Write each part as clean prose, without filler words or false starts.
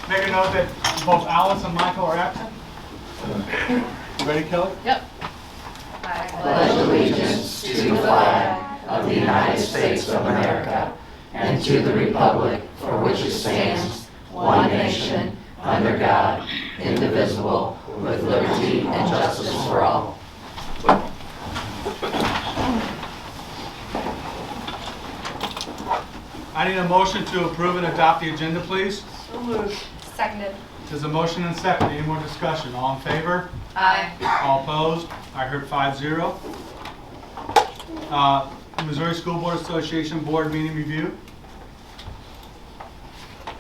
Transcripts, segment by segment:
Make a note that both Alice and Michael are absent. You ready, Kelly? Yep. I pledge allegiance to the flag of the United States of America and to the republic for which it stands, one nation, under God, indivisible, with liberty and justice for all. I need a motion to approve and adopt the agenda, please. So moved. Seconded. There's a motion and second. Any more discussion? All in favor? Aye. All opposed? I heard 5-0. Missouri School Board Association Board Meeting Review.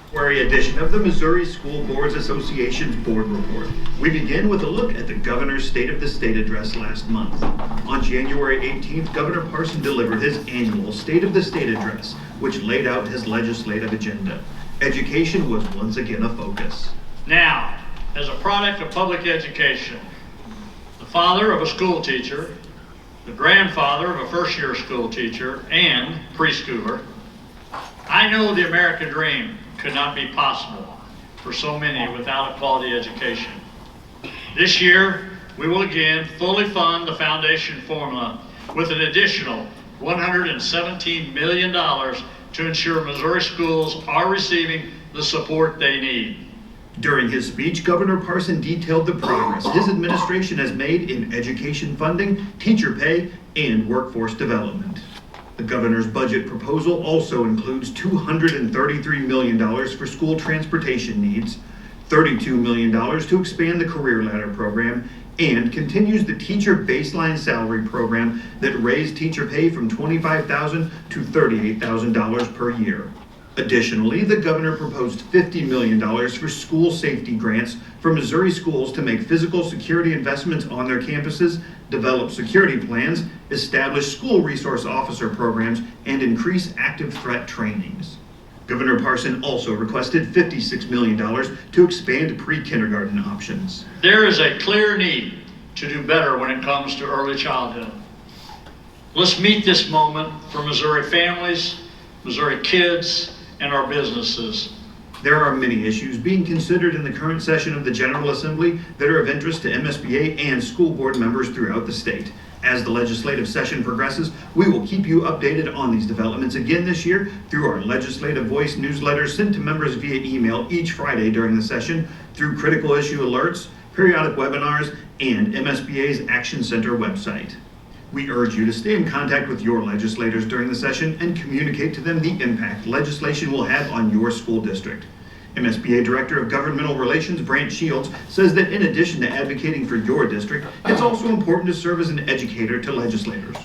February edition of the Missouri School Boards Association's Board Report. We begin with a look at the Governor's State of the State address last month. On January 18th, Governor Parson delivered his annual State of the State address, which laid out his legislative agenda. Education was once again a focus. Now, as a product of public education, the father of a school teacher, the grandfather of a first-year school teacher and preschooler, I know the American dream could not be possible for so many without a quality education. This year, we will again fully fund the foundation formula with an additional $117 million to ensure Missouri schools are receiving the support they need. During his speech, Governor Parson detailed the progress his administration has made in education funding, teacher pay, and workforce development. The governor's budget proposal also includes $233 million for school transportation needs, $32 million to expand the Career Ladder program, and continues the teacher baseline salary program that raised teacher pay from $25,000 to $38,000 per year. Additionally, the governor proposed $50 million for school safety grants for Missouri schools to make physical security investments on their campuses, develop security plans, establish school resource officer programs, and increase active threat trainings. Governor Parson also requested $56 million to expand pre-kindergarten options. There is a clear need to do better when it comes to early childhood. Let's meet this moment for Missouri families, Missouri kids, and our businesses. There are many issues being considered in the current session of the General Assembly that are of interest to MSBA and school board members throughout the state. As the legislative session progresses, we will keep you updated on these developments again this year through our Legislative Voice newsletters sent to members via email each Friday during the session, through critical issue alerts, periodic webinars, and MSBA's Action Center website. We urge you to stay in contact with your legislators during the session and communicate to them the impact legislation will have on your school district. MSBA Director of Governmental Relations, Brant Shields, says that in addition to advocating for your district, it's also important to serve as an educator to legislators.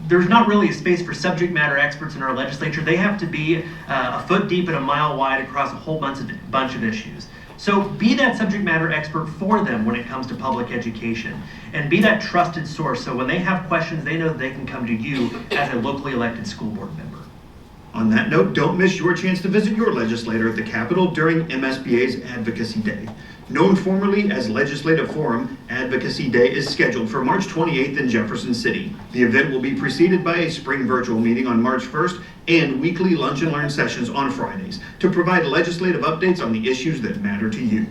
There's not really a space for subject matter experts in our legislature. They have to be a foot deep and a mile wide across a whole bunch of issues. So be that subject matter expert for them when it comes to public education, and be that trusted source so when they have questions, they know that they can come to you as a locally elected school board member. On that note, don't miss your chance to visit your legislator at the Capitol during MSBA's Advocacy Day. Known formerly as Legislative Forum, Advocacy Day is scheduled for March 28th in Jefferson City. The event will be preceded by a spring virtual meeting on March 1st and weekly lunch and learn sessions on Fridays to provide legislative updates on the issues that matter to you.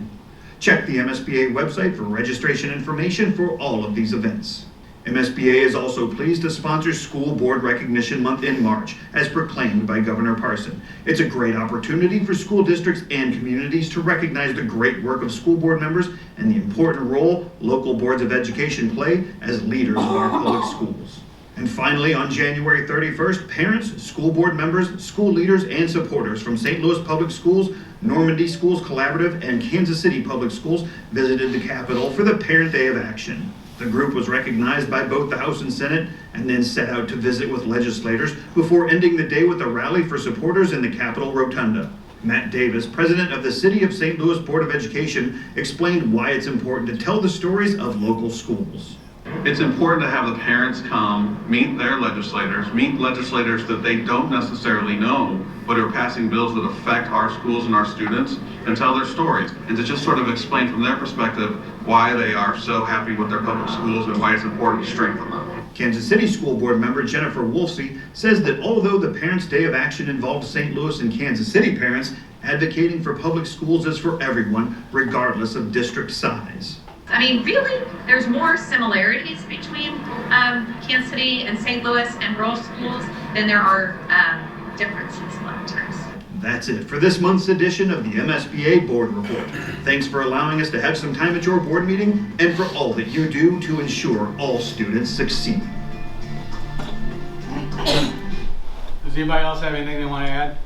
Check the MSBA website for registration information for all of these events. MSBA is also pleased to sponsor School Board Recognition Month in March, as proclaimed by Governor Parson. It's a great opportunity for school districts and communities to recognize the great work of school board members and the important role local boards of education play as leaders of our public schools. And finally, on January 31st, parents, school board members, school leaders, and supporters from St. Louis Public Schools, Normandy Schools Collaborative, and Kansas City Public Schools visited the Capitol for the Parent Day of Action. The group was recognized by both the House and Senate and then set out to visit with legislators before ending the day with a rally for supporters in the Capitol Rotunda. Matt Davis, president of the City of St. Louis Board of Education, explained why it's important to tell the stories of local schools. It's important to have the parents come, meet their legislators, meet legislators that they don't necessarily know, but are passing bills that affect our schools and our students, and tell their stories, and to just sort of explain from their perspective why they are so happy with their public schools and why it's important to strengthen them. Kansas City School Board member Jennifer Wolfsey says that although the Parents' Day of Action involved St. Louis and Kansas City parents, Advocating for public schools is for everyone, regardless of district size. I mean, really, there's more similarities between Kansas City and St. Louis and rural schools than there are differences a lot of times. That's it for this month's edition of the MSBA Board Report. Thanks for allowing us to have some time at your board meeting and for all that you do to ensure all students succeed. Does anybody else have anything they want to add?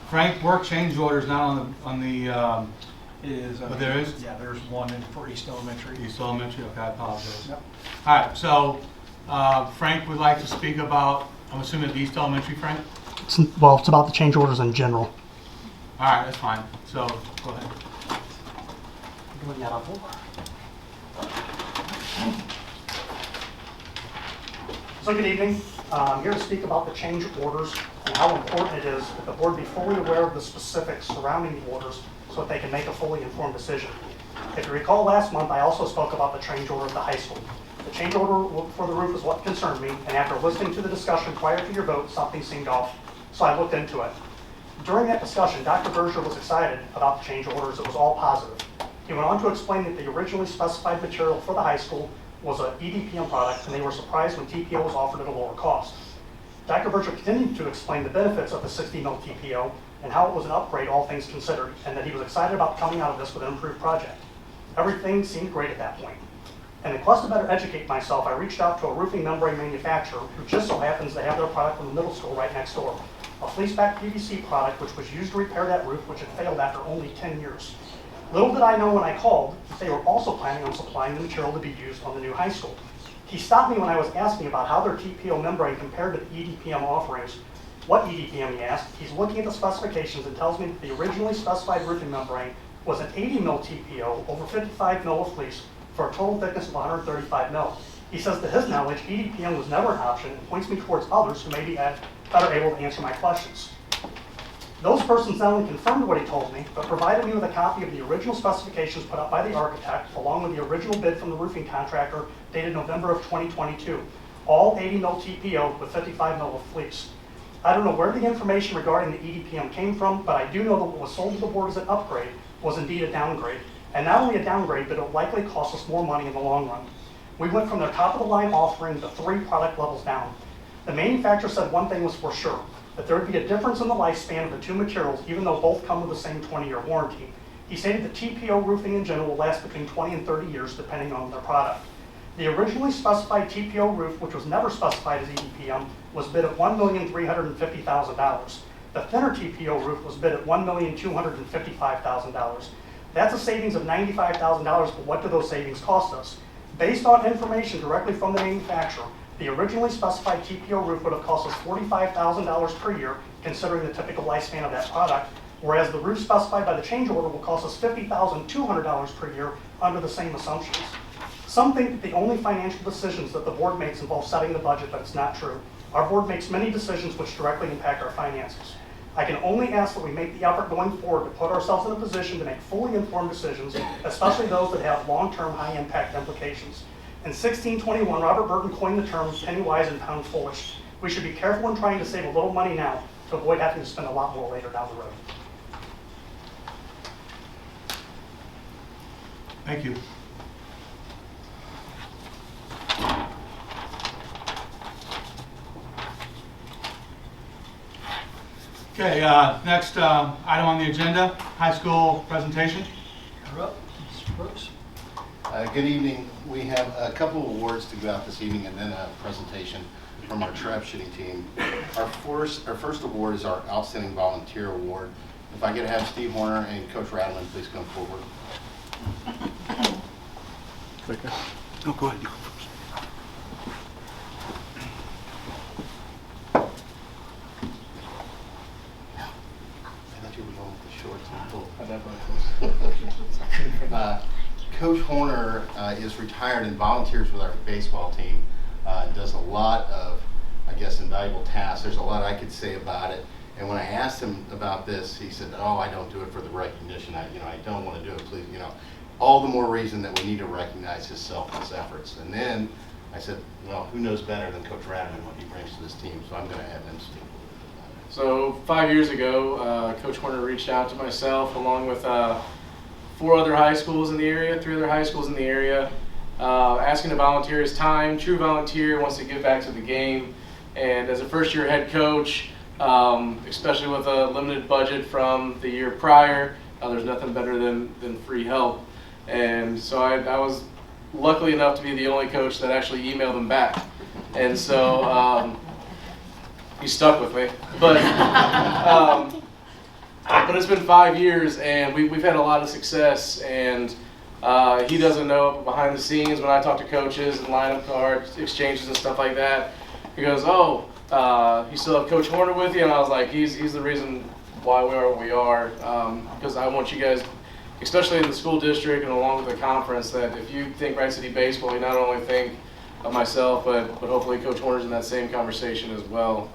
Frank, work change orders not on the It is. But there is? Yeah, there's one in for East Elementary. East Elementary. Okay, I apologize. Yep. All right, so Frank would like to speak about, I'm assuming the East Elementary, Frank? It's about the change orders in general. All right, that's fine. So go ahead. So good evening. I'm here to speak about the change orders and how important it is that the board be fully aware of the specifics surrounding the orders so that they can make a fully informed decision. If you recall last month, I also spoke about the change order at the high school. The change order for the roof is what concerned me, and after listening to the discussion prior to your vote, something seemed off, so I looked into it. During that discussion, Dr. Berger was excited about the change orders. It was all positive. He went on to explain that the originally specified material for the high school was an EDPM product, and they were surprised when TPO was offered at a lower cost. Dr. Berger continued to explain the benefits of the 60 mil TPO and how it was an upgrade, all things considered, and that he was excited about coming out of this with an improved project. Everything seemed great at that point. In the quest to better educate myself, I reached out to a roofing membrane manufacturer who just so happens to have their product from the middle school right next door, a fleeceback PVC product which was used to repair that roof, which had failed after only 10 years. Little did I know when I called that they were also planning on supplying the material to be used on the new high school. He stopped me when I was asking about how their TPO membrane compared to the EDPM offerings. What EDPM, he asked. He's looking at the specifications and tells me that the originally specified roofing membrane was an 80 mil TPO over 55 mil of fleece for a total thickness of 135 mil. He says to his knowledge, EDPM was never an option and points me towards others who may be better able to answer my questions. Those persons not only confirmed what he told me, but provided me with a copy of the original specifications put up by the architect, along with the original bid from the roofing contractor dated November of 2022. All 80 mil TPO with 55 mil of fleece. I don't know where the information regarding the EDPM came from, but I do know that what was sold to the board as an upgrade was indeed a downgrade. And not only a downgrade, but it will likely cost us more money in the long run. We went from their top of the line offering to 3 product levels down. The manufacturer said one thing was for sure, that there would be a difference in the lifespan of the two materials, even though both come with the same 20-year warranty. He stated that TPO roofing in general will last between 20 and 30 years, depending on their product. The originally specified TPO roof, which was never specified as EDPM, was bid at $1,350,000. The thinner TPO roof was bid at $1,255,000. That's a savings of $95,000, but what do those savings cost us? Based on information directly from the manufacturer, the originally specified TPO roof would have cost us $45,000 per year, considering the typical lifespan of that product, whereas the roof specified by the change order will cost us $50,200 per year under the same assumptions. Some think that the only financial decisions that the board makes involve setting the budget, but it's not true. Our board makes many decisions which directly impact our finances. I can only ask that we make the effort going forward to put ourselves in a position to make fully informed decisions, especially those that have long-term high-impact implications. In 1621, Robert Burton coined the term penny wise and pound foolish. We should be careful in trying to save a little money now to avoid having to spend a lot more later down the road. Thank you. Okay, next item on the agenda, high school presentation. You're up, Mr. Brooks. Good evening. We have a couple of awards to go out this evening and then a presentation from our trap shooting team. Our first award is our Outstanding Volunteer Award. If I could have Steve Horner and Coach Rattleman please come forward. Oh, go ahead. Coach Horner is retired and volunteers with our baseball team. Does a lot of, I guess, invaluable tasks. There's a lot I could say about it. And when I asked him about this, he said, "Oh, I don't do it for the recognition. I don't want to do it. Please, all the more reason that we need to recognize his selfless efforts." And then I said, well, who knows better than Coach Radman what he brings to this team, so I'm going to have him speak. So 5 years ago, Coach Horner reached out to myself along with 4 other high schools in the area, 3 other high schools in the area, asking to volunteer his time. True volunteer, wants to give back to the game. And as a first-year head coach, especially with a limited budget from the year prior, there's nothing better than free help. And so I was lucky enough to be the only coach that actually emailed him back. And so he stuck with me. But it's been 5 years, and we've had a lot of success. And he doesn't know, but behind the scenes, when I talk to coaches and lineup card exchanges and stuff like that, he goes, "Oh, you still have Coach Horner with you?" And I was like, he's the reason why we are what we are, because I want you guys, especially in the school district and along with the conference, that if you think Wright City baseball, you not only think of myself, but hopefully Coach Horner's in that same conversation as well.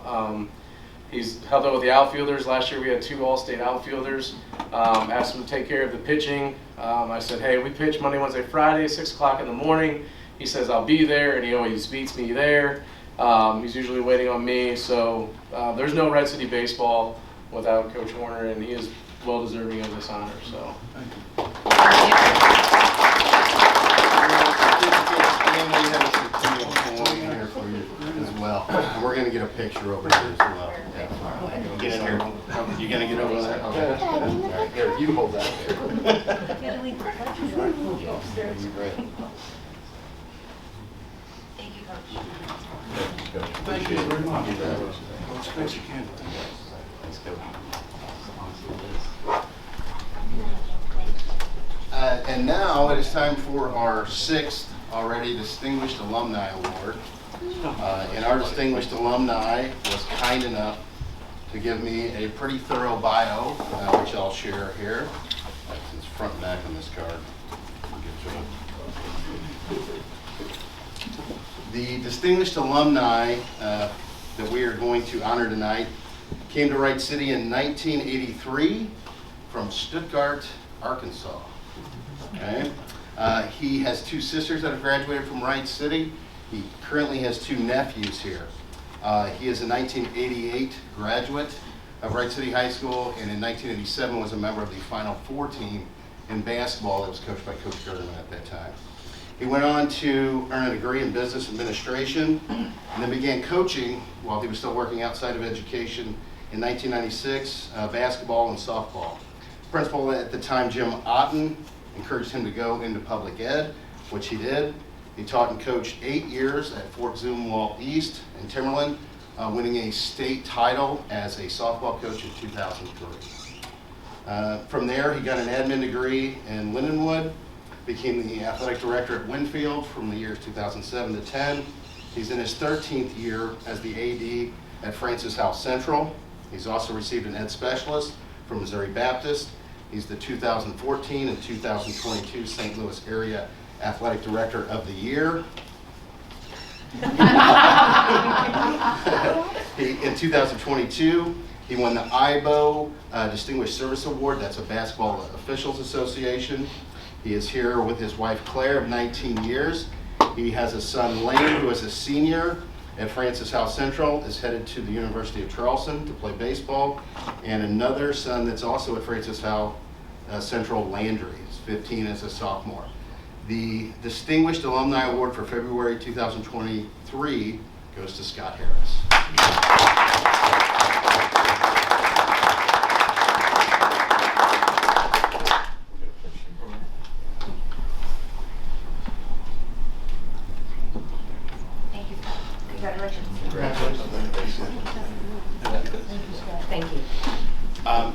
He's helped out with the outfielders. Last year we had 2 All-State outfielders. Asked him to take care of the pitching. I said, hey, we pitch Monday, Wednesday, Friday, 6 o'clock in the morning. He says, I'll be there, and he always beats me there. He's usually waiting on me. So there's no Wright City baseball without Coach Horner, and he is well deserving of this honor. So. Here for you as well. And we're going to get a picture over here as well. Get in here. You going to get over there? Okay. All right, here, you hold that. You're great. Thank you, Coach. Thank you very much. Thanks again. Thanks, Coach. And now it is time for our 6th already Distinguished Alumni Award. And our distinguished alumni was kind enough to give me a pretty thorough bio, which I'll share here. It's front and back on this card. The distinguished alumni that we are going to honor tonight came to Wright City in 1983 from Stuttgart, Arkansas. Okay. He has 2 sisters that have graduated from Wright City. He currently has 2 nephews here. He is a 1988 graduate of Wright City High School, and in 1987 was a member of the Final Four team in basketball that was coached by Coach Gerdman at that time. He went on to earn a degree in business administration and then began coaching while he was still working outside of education in 1996, basketball and softball. Principal at the time, Jim Otten, encouraged him to go into public ed, which he did. He taught and coached 8 years at Fort Zumwalt East in Timberland, winning a state title as a softball coach in 2003. From there, he got an admin degree in Lindenwood, became the athletic director at Winfield from the years 2007 to 10. He's in his 13th year as the AD at Francis House Central. He's also received an ed specialist from Missouri Baptist. He's the 2014 and 2022 St. Louis Area Athletic Director of the Year. In 2022, he won the IBO Distinguished Service Award. That's a Basketball Officials Association. He is here with his wife Claire of 19 years. He has a son Lane, who is a senior at Francis House Central, is headed to the University of Charleston to play baseball, and another son that's also at Francis House Central, Landry, is 15 as a sophomore. The Distinguished Alumni Award for February 2023 goes to Scott Harris. Thank you. Congratulations. Thank you.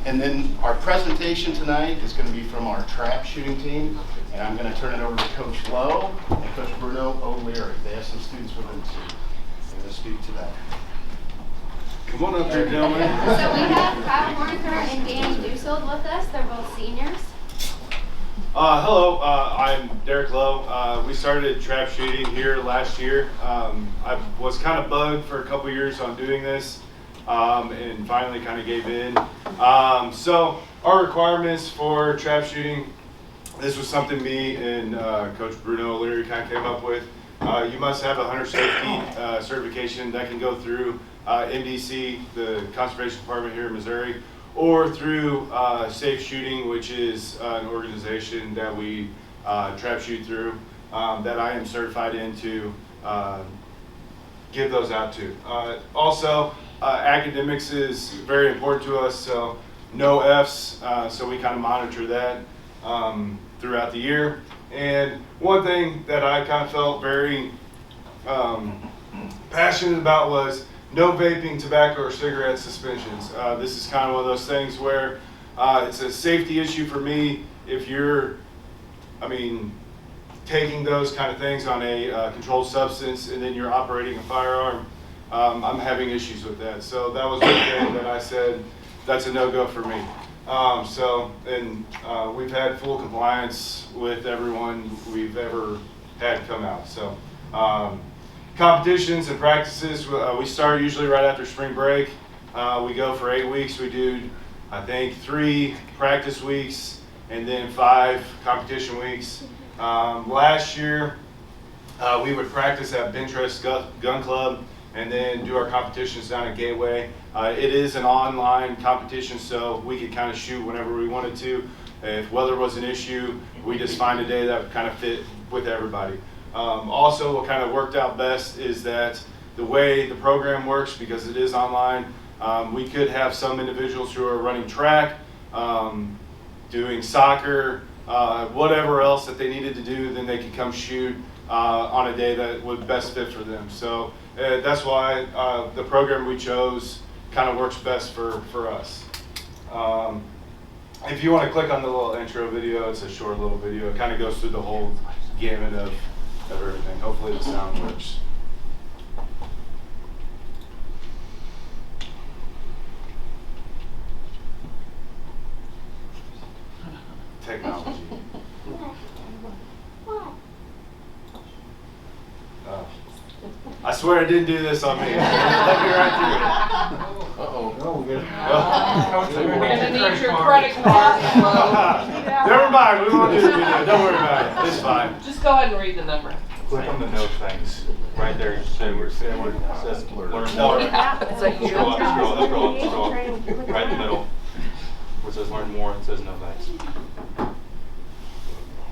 And then our presentation tonight is going to be from our trap shooting team, and I'm going to turn it over to Coach Lowe and Coach Bruno O'Leary. They have some students with them too. I'm going to speak to them. Come on up here, gentlemen. So we have Kyle Horniker and Danny Dussold with us. They're both seniors. Hello, I'm Derek Lowe. We started trap shooting here last year. I was kind of bugged for a couple years on doing this, and finally kind of gave in. So our requirements for trap shooting, this was something me and Coach Bruno O'Leary kind of came up with. you must have a hunter safety certification that can go through MDC, the Conservation Department here in Missouri, or through Safe Shooting, which is an organization that we trap shoot through, that I am certified in to give those out to. Also, academics is very important to us, so no Fs, so we kind of monitor that throughout the year. And one thing that I kind of felt very passionate about was no vaping, tobacco, or cigarette suspensions. This is kind of one of those things where it's a safety issue for me if you're, taking those kind of things on a controlled substance and then you're operating a firearm. I'm having issues with that. So that was one thing that I said, that's a no-go for me. We've had full compliance with everyone we've ever had come out. So competitions and practices, we start usually right after spring break. We go for 8 weeks. We do, I think, 3 practice weeks and then 5 competition weeks. Last year, we would practice at Bentress Gun Club and then do our competitions down at Gateway. It is an online competition, so we could kind of shoot whenever we wanted to. If weather was an issue, we just find a day that would kind of fit with everybody. Also, what kind of worked out best is that the way the program works, because it is online, we could have some individuals who are running track, doing soccer, whatever else that they needed to do, then they could come shoot on a day that would best fit for them. So that's why the program we chose kind of works best for us. If you want to click on the little intro video, it's a short little video. It kind of goes through the whole gamut of everything. Hopefully the sound works. Technology. I swear I didn't do this on me. Let me right through it. Uh-oh. Oh, we're good. We're gonna need your credit card. Never mind, we won't do the video. Don't worry about it. It's fine. Just go ahead and read the number. Click on the note things right there. So we're saying what it says learn more. Yeah, it's a huge Scroll up. Right in the middle. Where it says learn more, it says no thanks.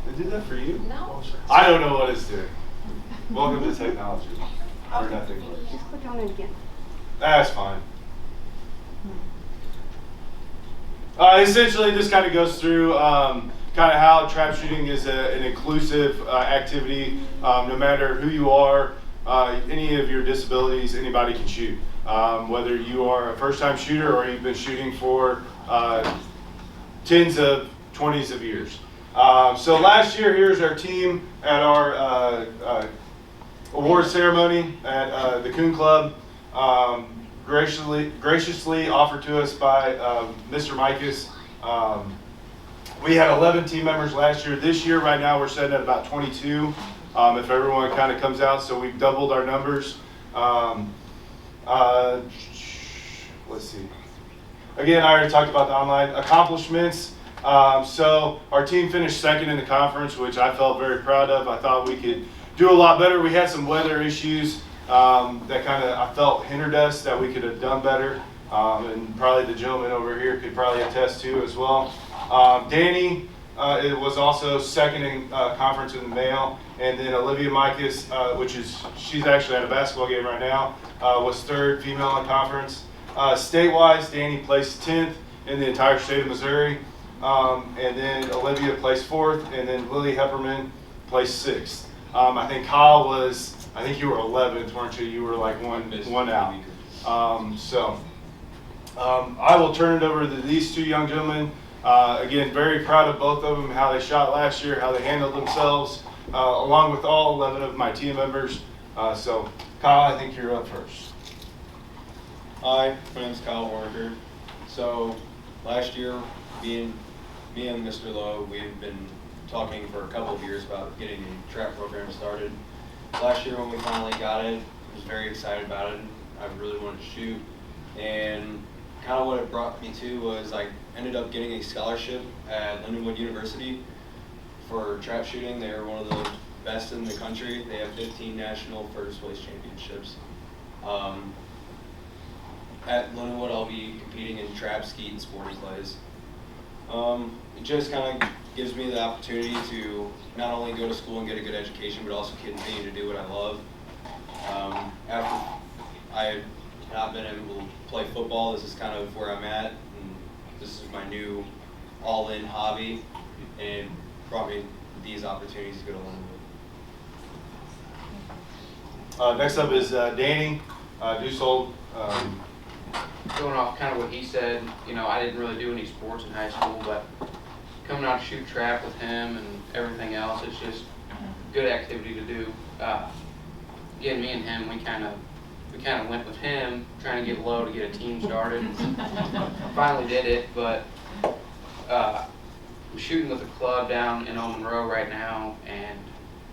They did that for you? No. I don't know what it's doing. Welcome to technology. Where nothing works. Just click on it again. That's fine. Essentially, this kind of goes through kind of how trap shooting is an inclusive activity. No matter who you are, any of your disabilities, anybody can shoot. Whether you are a first-time shooter or you've been shooting for 10s of 20s of years. So last year, here's our team at our award ceremony at the Coon Club, graciously offered to us by Mr. Mikas. We had 11 team members last year. This year, right now, we're sitting at about 22 if everyone kind of comes out, so we've doubled our numbers. Let's see. Again, I already talked about the online accomplishments. So our team finished second in the conference, which I felt very proud of. I thought we could do a lot better. We had some weather issues that kind of, I felt, hindered us, that we could have done better. And probably the gentleman over here could probably attest to as well. Danny it was also second in conference in the male. And then Olivia Mikas, she's actually at a basketball game right now, was third female in conference. State-wise, Danny placed 10th in the entire state of Missouri. And then Olivia placed 4th, and then Lily Hepperman placed 6th. I think Kyle I think you were 11th, weren't you? You were like one out. I will turn it over to these two young gentlemen. Again, very proud of both of them, how they shot last year, how they handled themselves, along with all 11 of my team members. So Kyle, I think you're up first. Hi, my name is Kyle Warner. So last year, me and Mr. Lowe, we've been talking for a couple of years about getting a trap program started. Last year when we finally got it, I was very excited about it. I really wanted to shoot. And kind of what it brought me to was I ended up getting a scholarship at Lindenwood University for trap shooting. They were one of the best in the country. They have 15 national first place championships. At Lindenwood, I'll be competing in trap, skeet, and sporting clays. It just kind of gives me the opportunity to not only go to school and get a good education, but also continue to do what I love. After I had not been able to play football, this is kind of where I'm at, and this is my new all-in hobby, and brought me these opportunities to go to Lindenwood. Next up is Danny Dusold. Going off kind of what he said, you know, I didn't really do any sports in high school, but coming out to shoot trap with him and everything else, it's just good activity to do. Again, me and him, we kind of went with him, trying to get low to get a team started. Finally did it, but I'm shooting with a club down in Old Monroe right now, and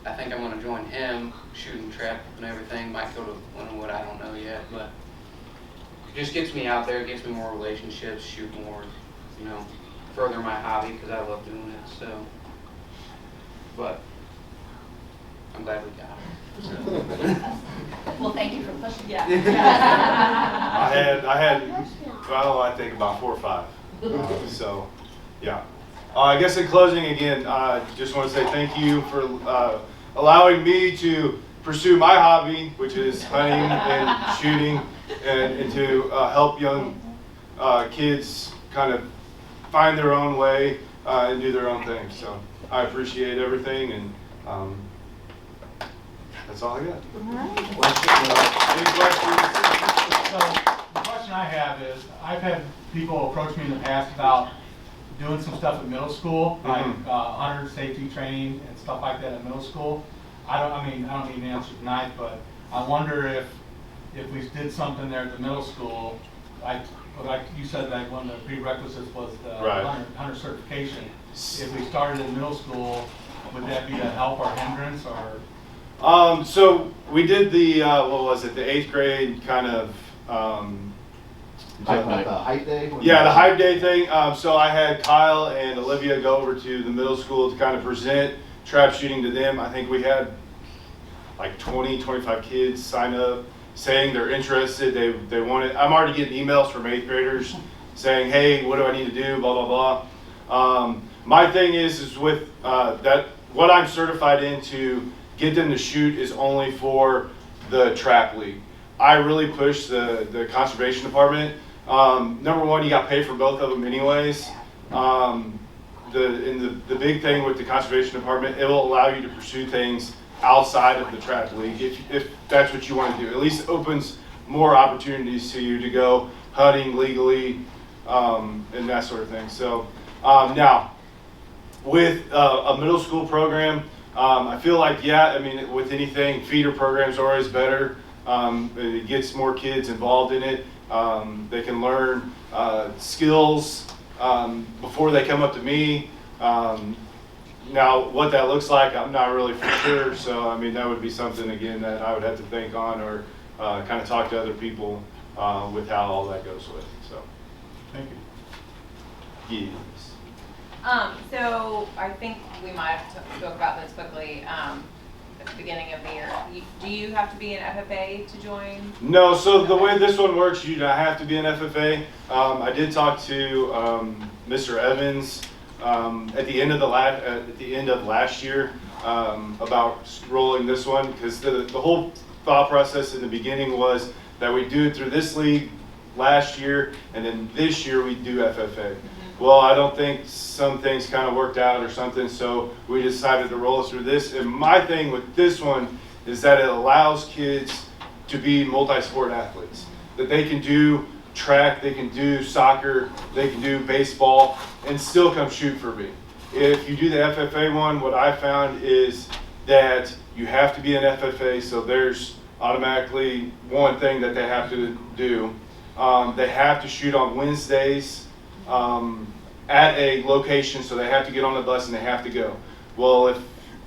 I think I'm going to join him shooting trap and everything. Might go to Lindenwood, I don't know yet, but it just gets me out there, it gets me more relationships, shoot more, you know, further my hobby because I love doing it. So, but I'm glad we got it. Well, thank you for pushing. I had, well, I think about 4 or 5. So, yeah. I guess in closing, again, I just want to say thank you for allowing me to pursue my hobby, which is hunting and shooting, and to help young kids kind of find their own way and do their own thing. So I appreciate everything, and that's all I got. Any questions? So the question I have is, I've had people approach me in the past about doing some stuff at middle school, like hunter safety training and stuff like that at middle school. I don't need an answer tonight, but I wonder if we did something there at the middle school, like you said, like one of the prerequisites was the hunter certification. If we started in middle school, would that be a help or hindrance, or? So we did the what was it? The 8th grade kind of. The hype day? Yeah, the hype day thing. So I had Kyle and Olivia go over to the middle school to kind of present trap shooting to them. I think we had like 20, 25 kids sign up saying they're interested. They want it. I'm already getting emails from 8th graders saying, hey, what do I need to do? Blah, blah, blah. My thing is with that, what I'm certified in to get them to shoot is only for the trap league. I really push the conservation department. Number one, you got to pay for both of them anyways. The big thing with the conservation department, it will allow you to pursue things outside of the trap league if that's what you want to do. At least it opens more opportunities to you to go hunting legally and that sort of thing. So now with a middle school program, I feel like, yeah, I mean, with anything, feeder programs are always better. It gets more kids involved in it. They can learn skills before they come up to me. Now, what that looks like, I'm not really for sure. So, I mean, that would be something, again, that I would have to think on or kind of talk to other people with how all that goes with. So, thank you. Yes. So I think we might have spoke about this quickly at the beginning of the year. Do you have to be an FFA to join? No, so the way this one works, you don't have to be an FFA. I did talk to Mr. Evans at the end of last year about rolling this one, because the whole thought process in the beginning was that we do it through this league last year, and then this year we do FFA. Well, I don't think some things kind of worked out or something, so we decided to roll through this. And my thing with this one is that it allows kids to be multi-sport athletes. That they can do track, they can do soccer, they can do baseball, and still come shoot for me. If you do the FFA one, what I found is that you have to be an FFA, so there's automatically one thing that they have to do. They have to shoot on Wednesdays at a location, so they have to get on the bus and they have to go. Well, if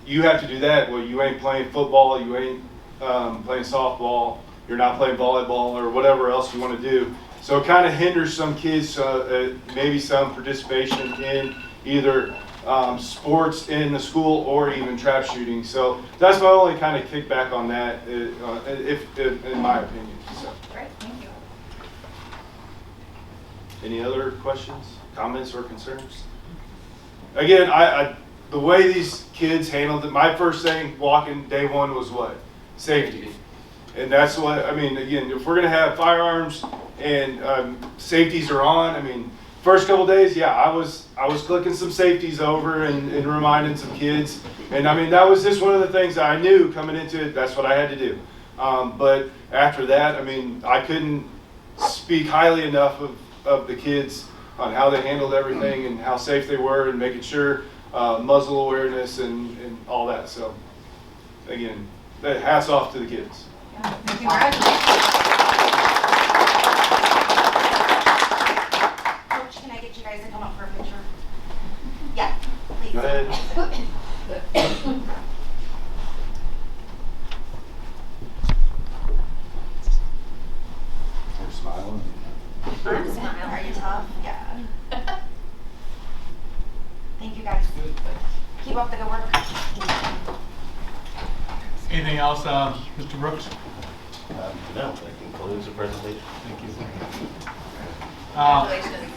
you have to do that, well, you ain't playing football, you ain't playing softball, you're not playing volleyball or whatever else you want to do. So it kind of hinders some kids, maybe some participation in either sports in the school or even trap shooting. So that's my only kind of kickback on that, if in my opinion. So. Great, thank you. Any other questions, comments, or concerns? Again, I the way these kids handled it, my first thing walking day one was what? Safety. And that's what, I mean, again, if we're going to have firearms and safeties are on, I mean, first couple days, yeah, I was clicking some safeties over and reminding some kids. And I mean, that was just one of the things that I knew coming into it, that's what I had to do. But after that, I mean, I couldn't speak highly enough of the kids on how they handled everything and how safe they were and making sure muzzle awareness and all that. So again, hats off to the kids. Congratulations. Coach, can I get you guys to come up for a picture? Yeah, please. Go ahead. You're smiling. I'm smiling. Are you tough? Yeah. Thank you guys. Keep up the good work. Anything else, Mr. Brooks? No, that concludes the presentation. Thank you. Congratulations.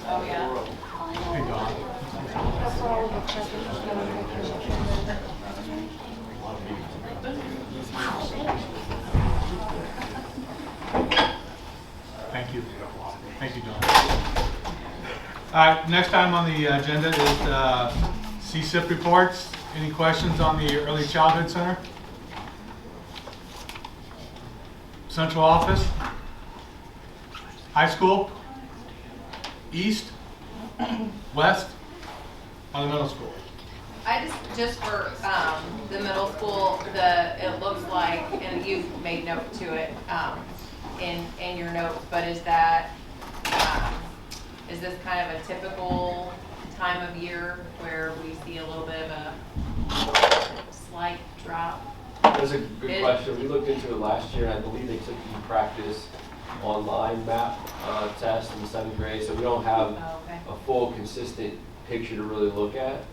Oh, yeah. Hey, Don. Thank you. Thank you, Don. All right, next item on the agenda is CSIP reports. Any questions on the Early Childhood Center? Central office? High school? East? West? Or the middle school? I just for the middle school, it looks like, and you've made note to it in your notes, but is that, is this kind of a typical time of year where we see a little bit of a slight drop? That's a good question. We looked into it last year, and I believe they took the practice online map test in the 7th grade, so we don't have a full consistent picture to really look at.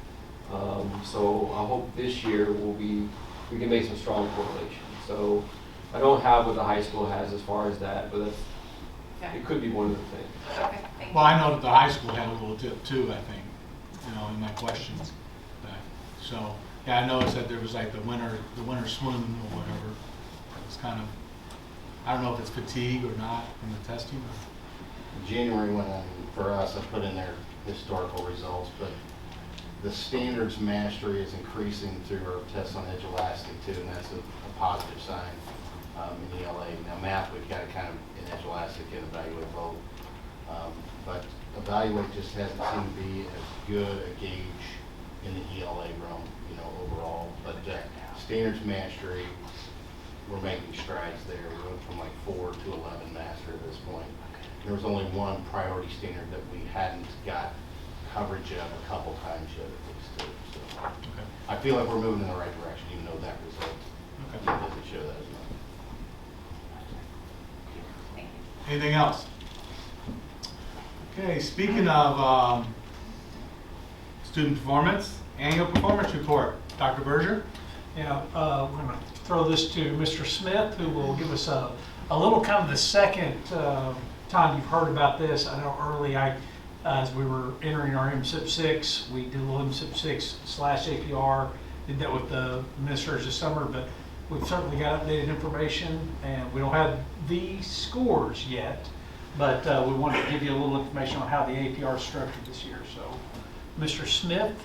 So I hope this year we can make some strong correlation. So I don't have what the high school has as far as that, but it could be one of the things. Okay, thank you. Well, I know that the high school had a little tip too, I think, in my questions. So, yeah, I noticed that there was like the winter swim or whatever. It was kind of, I don't know if it's fatigue or not from the testing. January went on for us, I put in their historical results, but the standards mastery is increasing through our tests on edge elastic too, and that's a positive sign in ELA. Now math, we've got to kind of in edge elastic and evaluate both. But evaluate just hasn't seemed to be as good a gauge in the ELA realm, overall. But standards mastery, we're making strides there. We went from like 4 to 11 master at this point. There was only one priority standard that we hadn't got coverage of a couple times yet at least too. So I feel like we're moving in the right direction, even though that result doesn't show that as much. Anything else? Okay, speaking of student performance, annual performance report. Dr. Berger? Yeah, we're going to throw this to Mr. Smith, who will give us a little kind of the second time you've heard about this. I know early, as we were entering our MSIP 6, we did a little MSIP 6 / APR, did that with the administrators this summer, but we've certainly got updated information, and we don't have the scores yet, but we wanted to give you a little information on how the APR is structured this year. So, Mr. Smith?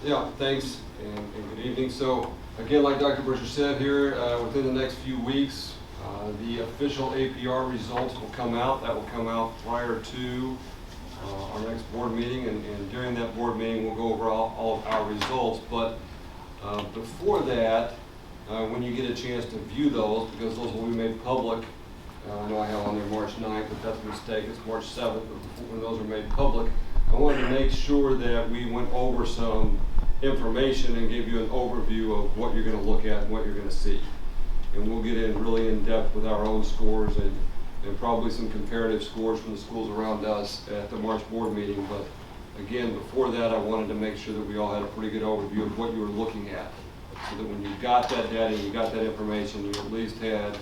Yeah, thanks, and good evening. So, again, like Dr. Berger said here, within the next few weeks, the official APR results will come out. That will come out prior to our next board meeting, and during that board meeting, we'll go over all of our results. But before that, when you get a chance to view those, because those will be made public. I know I have on there March 9th, but that's a mistake, it's March 7th, but when those are made public, I wanted to make sure that we went over some information and gave you an overview of what you're going to look at and what you're going to see. And we'll get in really in depth with our own scores and probably some comparative scores from the schools around us at the March board meeting. But again, before that, I wanted to make sure that we all had a pretty good overview of what you were looking at, so that when you got that data, you got that information, you at least had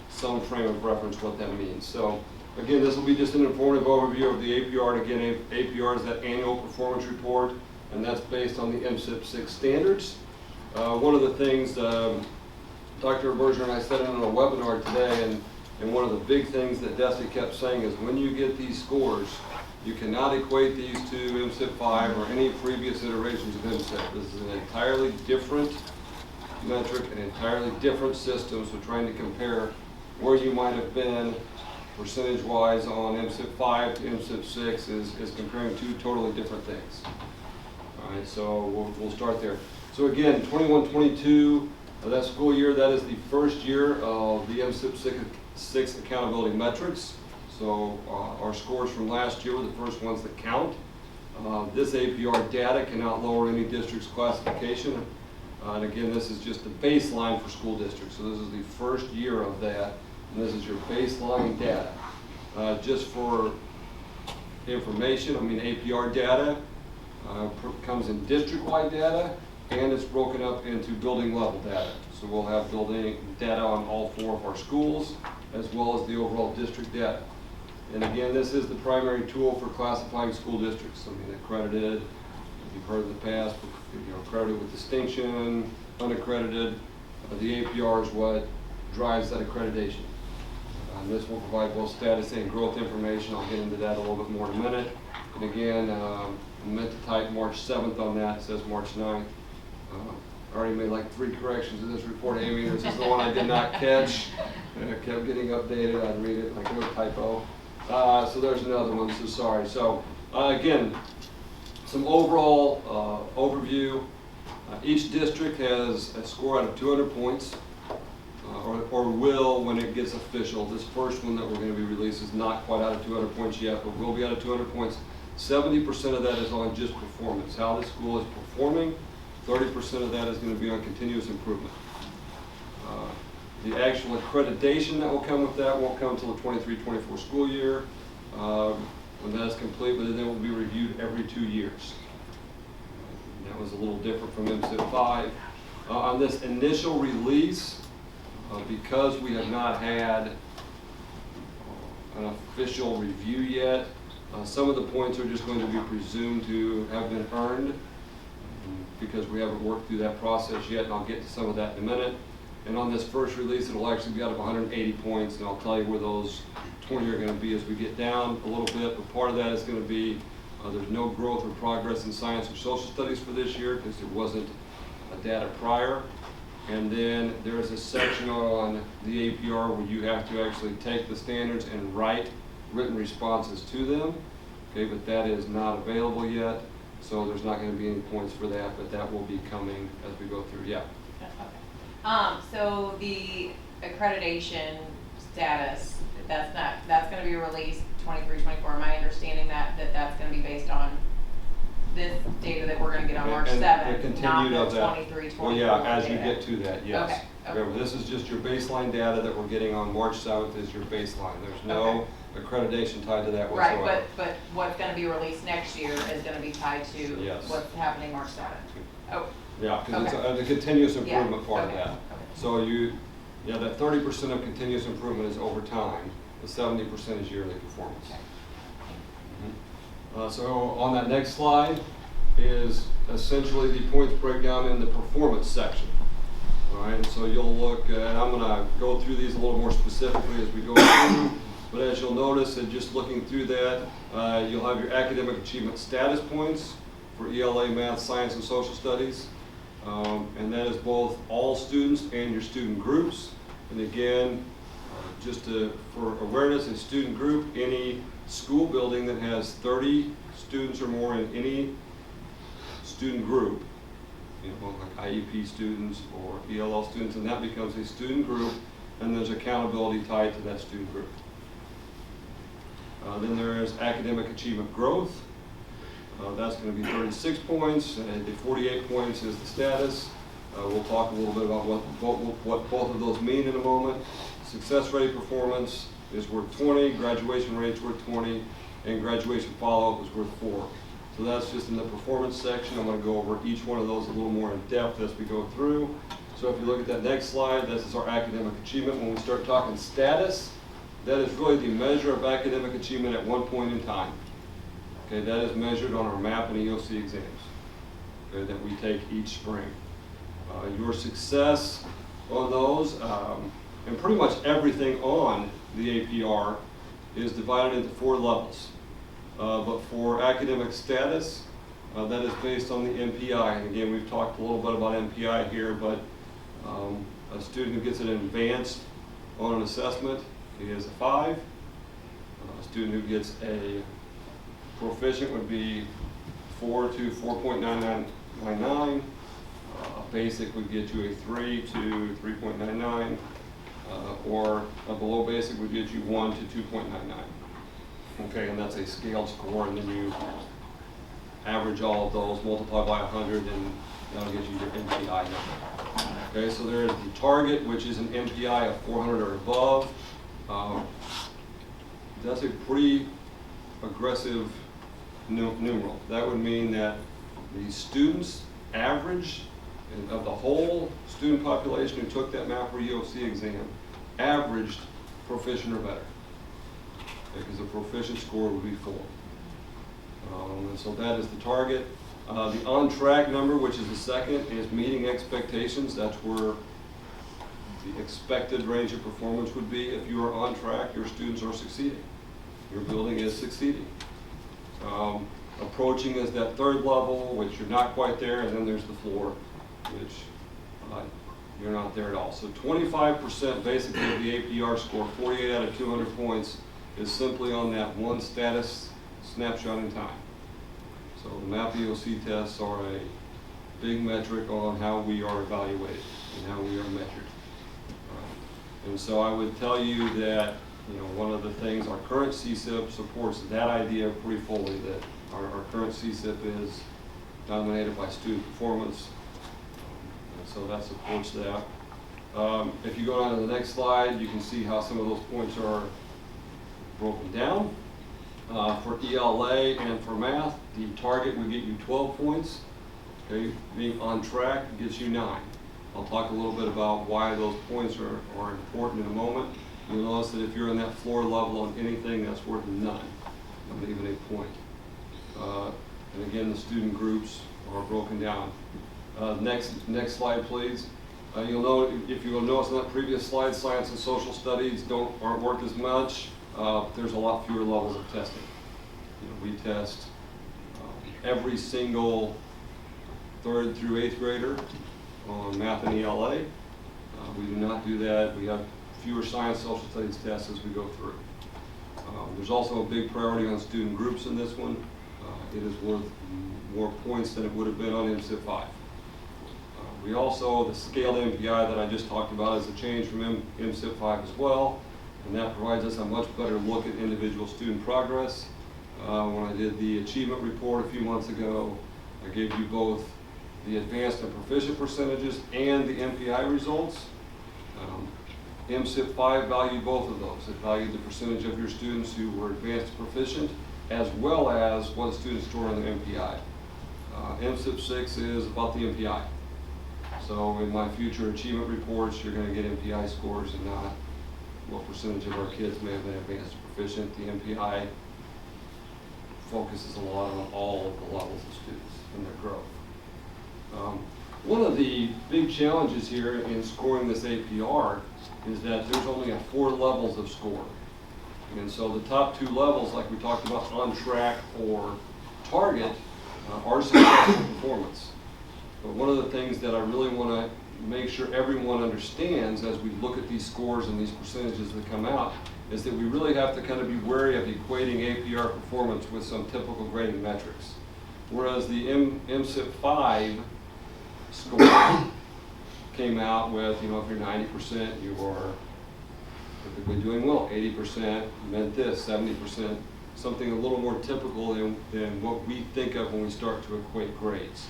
some frame of reference what that means. So again, this will be just an informative overview of the APR. And again, APR is that annual performance report, and that's based on the MSIP 6 standards. One of the things Dr. Berger and I said in a webinar today, and one of the big things that Desi kept saying is when you get these scores, you cannot equate these to MSIP 5 or any previous iterations of MSIP. This is an entirely different metric, an entirely different system, so trying to compare where you might have been percentage-wise on MSIP 5 to MSIP 6 is comparing two totally different things. All right, so we'll start there. So again, 21-22, that school year, that is the first year of the MSIP 6 accountability metrics. So our scores from last year were the first ones that count. This APR data cannot lower any district's classification. And again, this is just the baseline for school districts. So this is the first year of that, and this is your baseline data. Just for information, I mean, APR data comes in district-wide data, and it's broken up into building level data. So we'll have building data on all 4 of our schools, as well as the overall district data. And again, this is the primary tool for classifying school districts. I mean, accredited, you've heard in the past, accredited with distinction, unaccredited. The APR is what drives that accreditation. This will provide both status and growth information. I'll get into that a little bit more in a minute. And again, I meant to type March 7th on that. It says March 9th. I already made like 3 corrections in this report, Amy. This is the one I did not catch. It kept getting updated. I'd read it like no typo. So there's another one, so sorry. So again, some overall overview. Each district has a score out of 200 points, or will when it gets official. This first one that we're going to be released is not quite out of 200 points yet, but will be out of 200 points. 70% of that is on just performance, how the school is performing. 30% of that is going to be on continuous improvement. The actual accreditation that will come with that won't come until the 23-24 school year. When that's complete, but then it will be reviewed every 2 years. That was a little different from MSIP 5. On this initial release, because we have not had an official review yet, some of the points are just going to be presumed to have been earned because we haven't worked through that process yet, and I'll get to some of that in a minute. And on this first release, it'll actually be out of 180 points, and I'll tell you where those 20 are going to be as we get down a little bit. But part of that is going to be there's no growth or progress in science or social studies for this year because there wasn't data prior. And then there is a section on the APR where you have to actually take the standards and write written responses to them. Okay, but that is not available yet, so there's not going to be any points for that, but that will be coming as we go through. Yeah. So the accreditation status, that's going to be released 23-24. Am I understanding that's going to be based on this data that we're going to get on March 7th, not the 23-24? Well, yeah, as you get to that, yes. Okay. Remember, this is just your baseline data that we're getting on March 7th is your baseline. There's no accreditation tied to that whatsoever. Right, but what's going to be released next year is going to be tied to what's happening March 7th. Oh. Yeah, because it's the continuous improvement part of that. Okay. So that 30% of continuous improvement is over time. The 70% is yearly performance. Okay. So on that next slide is essentially the points breakdown in the performance section. All right, and so you'll look, and I'm going to go through these a little more specifically as we go through, but as you'll notice, and just looking through that, you'll have your academic achievement status points for ELA, math, science, and social studies. And that is both all students and your student groups. And again, for awareness, a student group, any school building that has 30 students or more in any student group like IEP students or ELL students, and that becomes a student group, and there's accountability tied to that student group. Then there is academic achievement growth. That's going to be 36 points, and the 48 points is the status. We'll talk a little bit about what both of those mean in a moment. Success rate performance is worth 20, graduation rate's worth 20, and graduation follow-up is worth 4. So that's just in the performance section. I'm going to go over each one of those a little more in depth as we go through. So if you look at that next slide, this is our academic achievement. When we start talking status, that is really the measure of academic achievement at one point in time. Okay, that is measured on our MAP and EOC exams, okay, that we take each spring. Your success on those, and pretty much everything on the APR is divided into 4 levels. But for academic status, that is based on the MPI. And again, we've talked a little bit about MPI here, but a student who gets an advanced on an assessment is a 5. A student who gets a proficient would be 4 to 4.9999. Basic would get you a 3 to 3.99, or a below basic would get you 1 to 2.99. Okay, and that's a scaled score, and then you average all of those, multiply by 100, and that'll get you your MPI number. Okay, so there is the target, which is an MPI of 400 or above. That's a pretty aggressive numeral. That would mean that the students average of the whole student population who took that MAP or EOC exam averaged proficient or better, because the proficient score would be 4. And so that is the target. The on-track number, which is the second, is meeting expectations. That's where the expected range of performance would be. If you are on track, your students are succeeding. Your building is succeeding. Approaching is that 3rd level, which you're not quite there, and then there's the floor, which you're not there at all. So 25% basically of the APR score, 48 out of 200 points, is simply on that one status snapshot in time. So the MAP EOC tests are a big metric on how we are evaluated and how we are measured. And so I would tell you that, one of the things, our current CSIP supports that idea pretty fully, that our current CSIP is dominated by student performance. And so that supports that. If you go on to the next slide, you can see how some of those points are broken down. For ELA and for math, the target would get you 12 points. Okay, being on track gets you 9. I'll talk a little bit about why those points are important in a moment. You'll notice that if you're in that floor level on anything, that's worth none, not even a point. And again, the student groups are broken down. Next slide, please. You'll know, if you will notice on that previous slide, science and social studies aren't worth as much. There's a lot fewer levels of testing. We test every single 3rd through 8th grader on math and ELA. We do not do that. We have fewer science social studies tests as we go through. There's also a big priority on student groups in this one. It is worth more points than it would have been on MSIP 5. We also, the scaled MPI that I just talked about is a change from MSIP 5 as well, and that provides us a much better look at individual student progress. When I did the achievement report a few months ago, I gave you both the advanced and proficient percentages and the MPI results. MSIP 5 valued both of those. It valued the percentage of your students who were advanced and proficient, as well as what students score on the MPI. MSIP 6 is about the MPI. So in my future achievement reports, you're going to get MPI scores and not what percentage of our kids may have been advanced or proficient. The MPI focuses a lot on all of the levels of students and their growth. One of the big challenges here in scoring this APR is that there's only 4 levels of score. And so the top 2 levels, like we talked about, on track or target, are successful performance. But one of the things that I really want to make sure everyone understands as we look at these scores and these percentages that come out is that we really have to kind of be wary of equating APR performance with some typical grading metrics. Whereas the MSIP 5 score came out with, you know, if you're 90%, you are typically doing well. 80% meant this, 70%, something a little more typical than what we think of when we start to equate grades.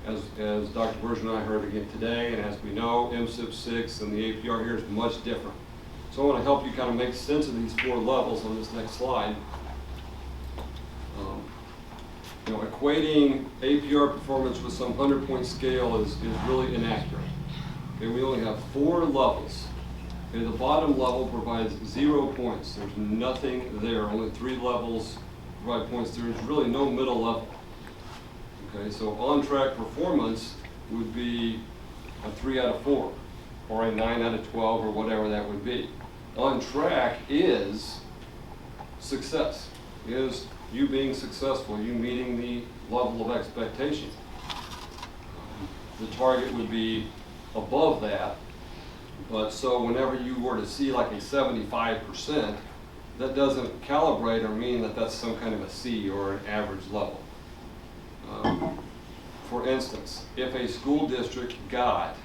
As Dr. Berger and I heard again today, and as we know, MSIP 6 and the APR here is much different. So I want to help you kind of make sense of these 4 levels on this next slide. You know, equating APR performance with some 100-point scale is really inaccurate. Okay, we only have 4 levels. Okay, the bottom level provides 0 points. There's nothing there. Only 3 levels provide points. There is really no middle level. Okay, so on-track performance would be a 3 out of 4, or a 9 out of 12, or whatever that would be. On track is success, is you being successful, you meeting the level of expectation. The target would be above that, but so whenever you were to see like a 75%, that doesn't calibrate or mean that that's some kind of a C or an average level. For instance, if a school district got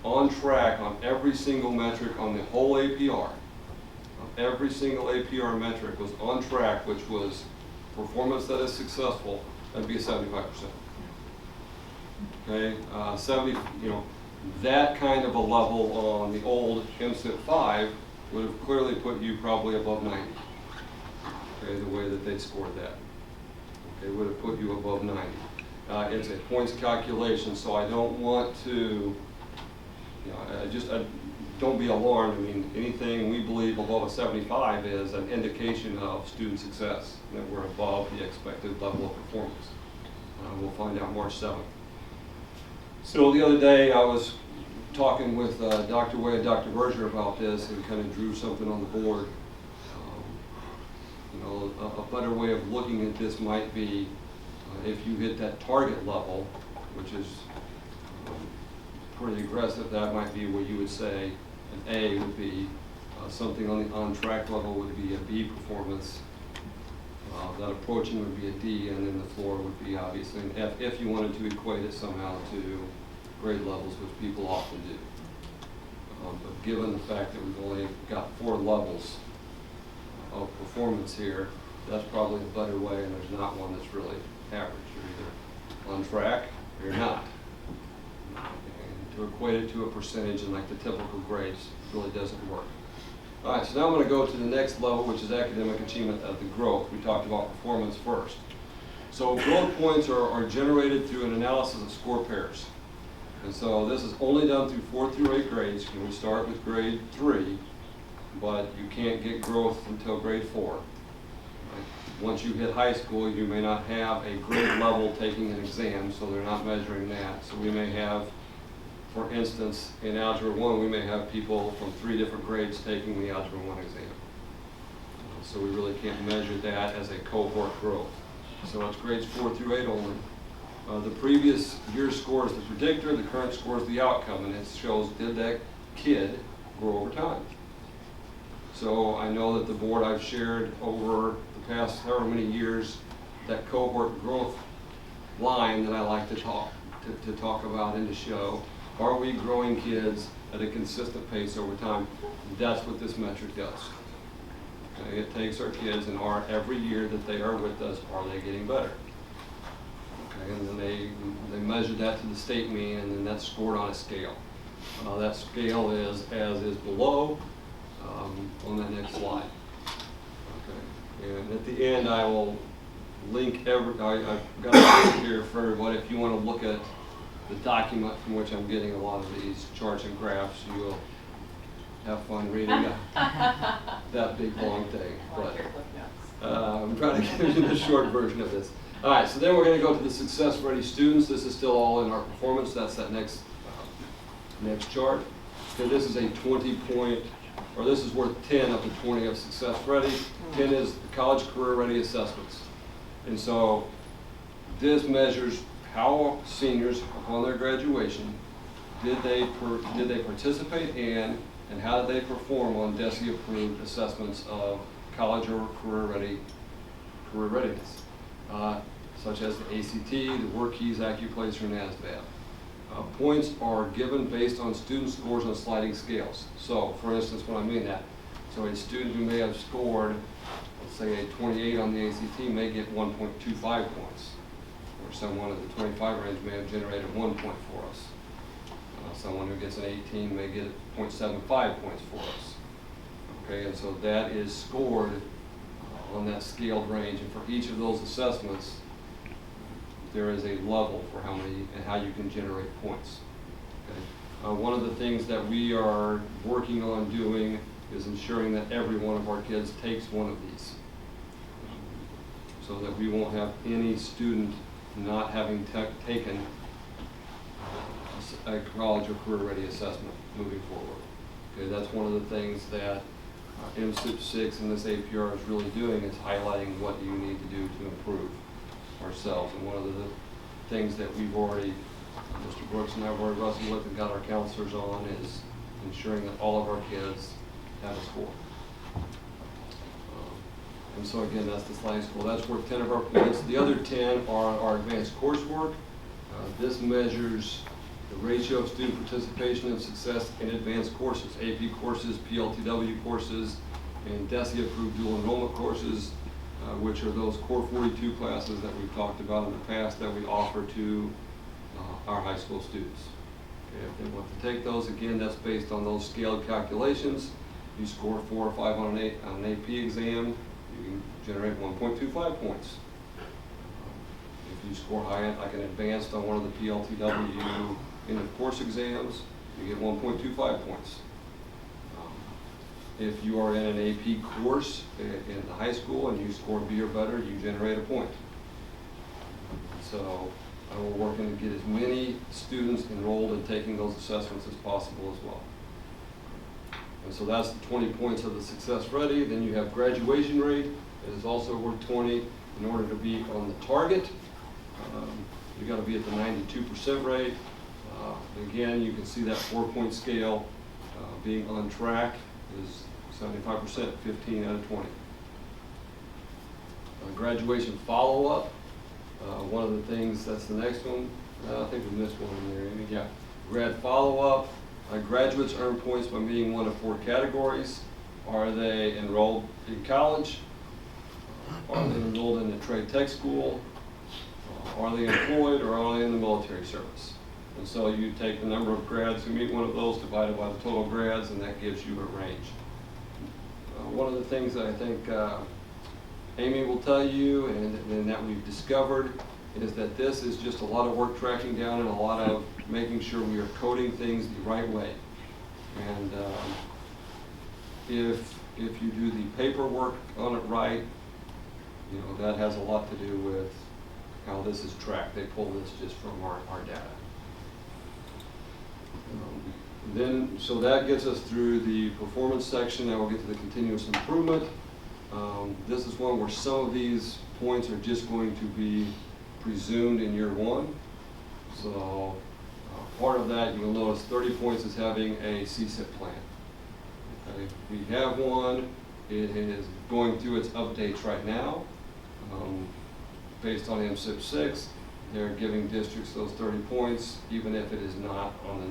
on track on every single metric on the whole APR, every single APR metric was on track, which was performance that is successful, that'd be a 75%. Okay, 70, you know, that kind of a level on the old MSIP 5 would have clearly put you probably above 90. Okay, the way that they scored that. Okay, would have put you above 90. It's a points calculation, so I don't want to, you know, don't be alarmed. I mean, anything we believe above a 75 is an indication of student success, that we're above the expected level of performance. We'll find out March 7th. So the other day I was talking with Dr. Way and Dr. Berger about this, and kind of drew something on the board. You know, a better way of looking at this might be if you hit that target level, which is pretty aggressive, that might be where you would say an A would be, something on the on-track level would be a B performance, that approaching would be a D, and then the floor would be obviously an F, if you wanted to equate it somehow to grade levels, which people often do. But given the fact that we've only got 4 levels of performance here, that's probably a better way, and there's not one that's really average. You're either on track or you're not. And to equate it to a percentage in like the typical grades really doesn't work. All right, so now I'm going to go to the next level, which is academic achievement of the growth. We talked about performance first. So growth points are generated through an analysis of score pairs. And so this is only done through 4 through 8 grades. You can start with grade 3, but you can't get growth until grade 4. Right? Once you hit high school, you may not have a grade level taking an exam, so they're not measuring that. So we may have, for instance, in Algebra 1, we may have people from 3 different grades taking the Algebra 1 exam. So we really can't measure that as a cohort growth. So it's grades 4 through 8 only. The previous year's score is the predictor, the current score is the outcome, and it shows did that kid grow over time. So I know that the board, I've shared over the past however many years that cohort growth line that I like to talk about and to show. Are we growing kids at a consistent pace over time? That's what this metric does. Okay, it takes our kids and every year that they are with us, are they getting better? Okay, and then they measure that to the state mean, and then that's scored on a scale. That scale is as is below on that next slide. Okay, and at the end I will link I've got a link here for everybody. If you want to look at the document from which I'm getting a lot of these charts and graphs, you will have fun reading that big long thing. But I'm trying to give you the short version of this. All right, so then we're going to go to the success-ready students. This is still all in our performance. That's that next chart. So this is a 20-point, or this is worth 10 of the 20 of success-ready. 10 is the college career-ready assessments. And so this measures how seniors, upon their graduation, did they participate in, and how did they perform on DESE-approved assessments of college or career readiness. such as the ACT, the Work Keys, AccuPlacer, and ASVAB. Points are given based on student scores on sliding scales. So, for instance, what I mean that, so a student who may have scored, let's say a 28 on the ACT may get 1.25 points, or someone at the 25 range may have generated 1 point for us. Someone who gets an 18 may get 0.75 points for us. Okay, and so that is scored on that scaled range, and for each of those assessments, there is a level for how many and how you can generate points. Okay? One of the things that we are working on doing is ensuring that every one of our kids takes one of these, so that we won't have any student not having taken a college or career ready assessment moving forward. Okay, that's one of the things that MSIP 6 and this APR is really doing, is highlighting what you need to do to improve ourselves. And one of the things that we've already, Mr. Brooks and I have already wrestled with and got our counselors on, is ensuring that all of our kids have a score. And so again, that's the sliding scale. That's worth 10 of our points. The other 10 are our advanced coursework. This measures the ratio of student participation and success in advanced courses, AP courses, PLTW courses, and DESE approved dual enrollment courses, which are those core 42 classes that we've talked about in the past that we offer to our high school students. Okay, if they want to take those, again, that's based on those scaled calculations. You score 4 or 5 on an AP exam, you can generate 1.25 points. If you score high, like an advanced on one of the PLTW end of course exams, you get 1.25 points. If you are in an AP course in the high school and you score B or better, you generate a point. So we're working to get as many students enrolled in taking those assessments as possible as well. And so that's the 20 points of the Success Ready. Then you have graduation rate. It is also worth 20. In order to be on the target, you got to be at the 92% rate. Again, you can see that 4-point scale being on track is 75%, 15 out of 20. Graduation follow-up. One of the things, that's the next one. I think we missed one in there, Amy. Yeah. Grad follow-up. Graduates earn points by meeting one of 4 categories. Are they enrolled in college? Are they enrolled in a trade tech school? Are they employed, or are they in the military service? And so you take the number of grads who meet one of those divided by the total grads, and that gives you a range. One of the things that I think Amy will tell you, and that we've discovered, is that this is just a lot of work tracking down and a lot of making sure we are coding things the right way. And if you do the paperwork on it right, you know, that has a lot to do with how this is tracked. They pull this just from our data. So that gets us through the performance section. Now we'll get to the continuous improvement. This is one where some of these points are just going to be presumed in year 1. So part of that, you'll notice 30 points is having a CSIP plan. Okay. We have one. It is going through its updates right now. Based on MSIP 6, they're giving districts those 30 points, even if it is not on the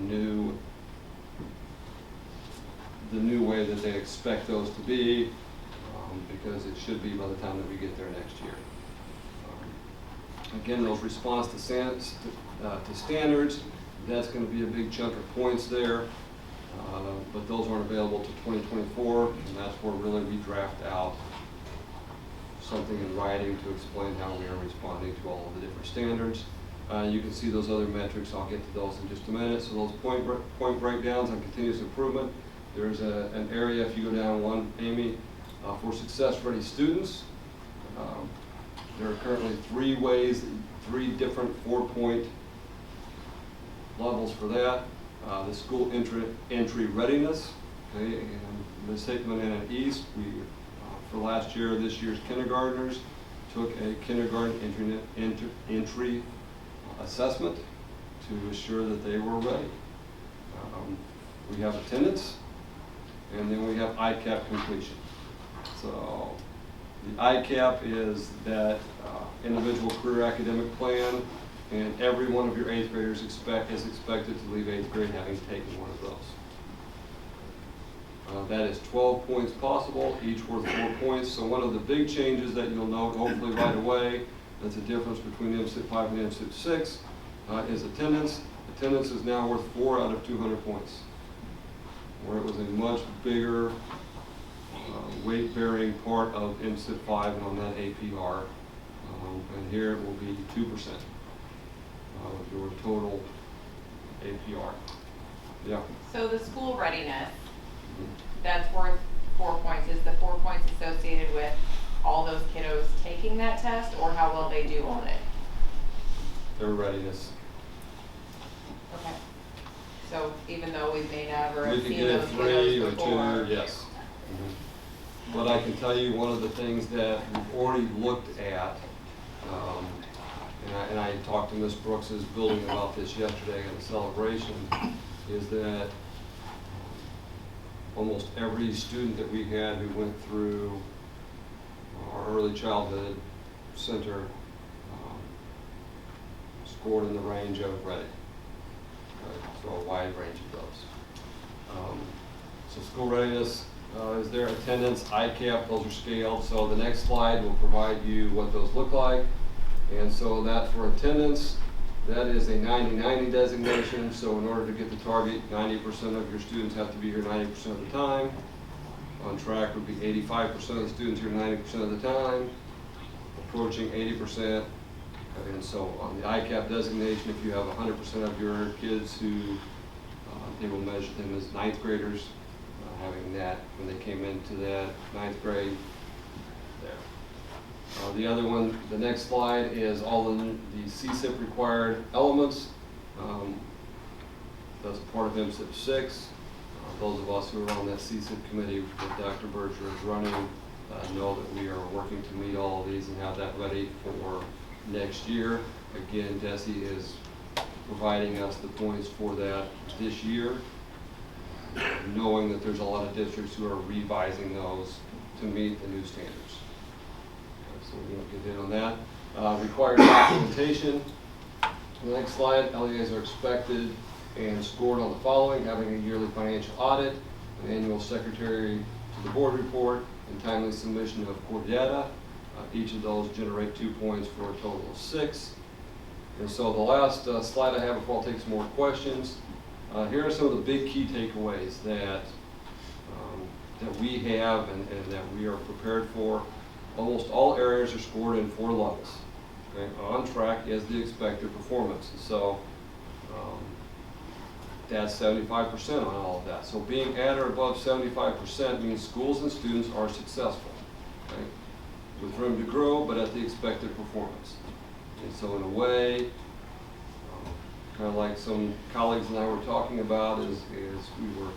new way that they expect those to be, because it should be by the time that we get there next year. Again, those response to standards, that's going to be a big chunk of points there, but those aren't available to 2024, and that's where really we draft out something in writing to explain how we are responding to all of the different standards. You can see those other metrics. I'll get to those in just a minute. So those point breakdowns on continuous improvement. There's an area, if you go down one, Amy, for success-ready students. There are currently 3 different 4-point levels for that. The school entry readiness. Okay, and Ms. Hickman and East, for last year, this year's kindergartners took a kindergarten entry assessment to assure that they were ready. We have attendance, and then we have ICAP completion. So The ICAP is that individual career academic plan, and every one of your 8th graders is expected to leave 8th grade having taken one of those. That is 12 points possible, each worth 4 points. So one of the big changes that you'll note hopefully right away, that's a difference between MSIP 5 and MSIP 6, is attendance. Attendance is now worth 4 out of 200 points, where it was a much bigger weight-bearing part of MSIP 5 and on that APR. And here it will be 2% of your total APR. Yeah. So the school readiness, that's worth 4 points. Is the 4 points associated with all those kiddos taking that test, or how well they do on it? Their readiness. Okay. So even though we may never We have could seen get a those 3 kiddos or before. 2, yes. But I can tell you one of the things that we've already looked at, and I talked to Ms. Brooks's building about this yesterday in the celebration, is that almost every student that we had who went through our early childhood center scored in the range of ready. So a wide range of those. So school readiness is there. Attendance, ICAP, those are scaled. So the next slide will provide you what those look like. And so that for attendance, that is a 90-90 designation. So in order to get the target, 90% of your students have to be here 90% of the time. On track would be 85% of the students here 90% of the time. Approaching 80%. And so on the ICAP designation, if you have 100% of your kids who, they will measure them as 9th graders, having that when they came into that 9th grade there. The other one, the next slide is all the CSIP required elements. That's a part of MSIP 6. Those of us who are on that CSIP committee that Dr. Berger is running know that we are working to meet all of these and have that ready for next year. Again, DESE is providing us the points for that this year, knowing that there's a lot of districts who are revising those to meet the new standards. So we won't get in on that. Required documentation. The next slide, LEAs are expected and scored on the following: having a yearly financial audit, an annual secretary to the board report, and timely submission of core data. Each of those generate 2 points for a total of 6. And so the last slide I have before I'll take some more questions. Here are some of the big key takeaways that we have and that we are prepared for. Almost all areas are scored in 4 levels. Okay? On track is the expected performance. So that's 75% on all of that. So being at or above 75% means schools and students are successful. Okay? With room to grow, but at the expected performance. And so in a way, kind of like some colleagues and I were talking about as we were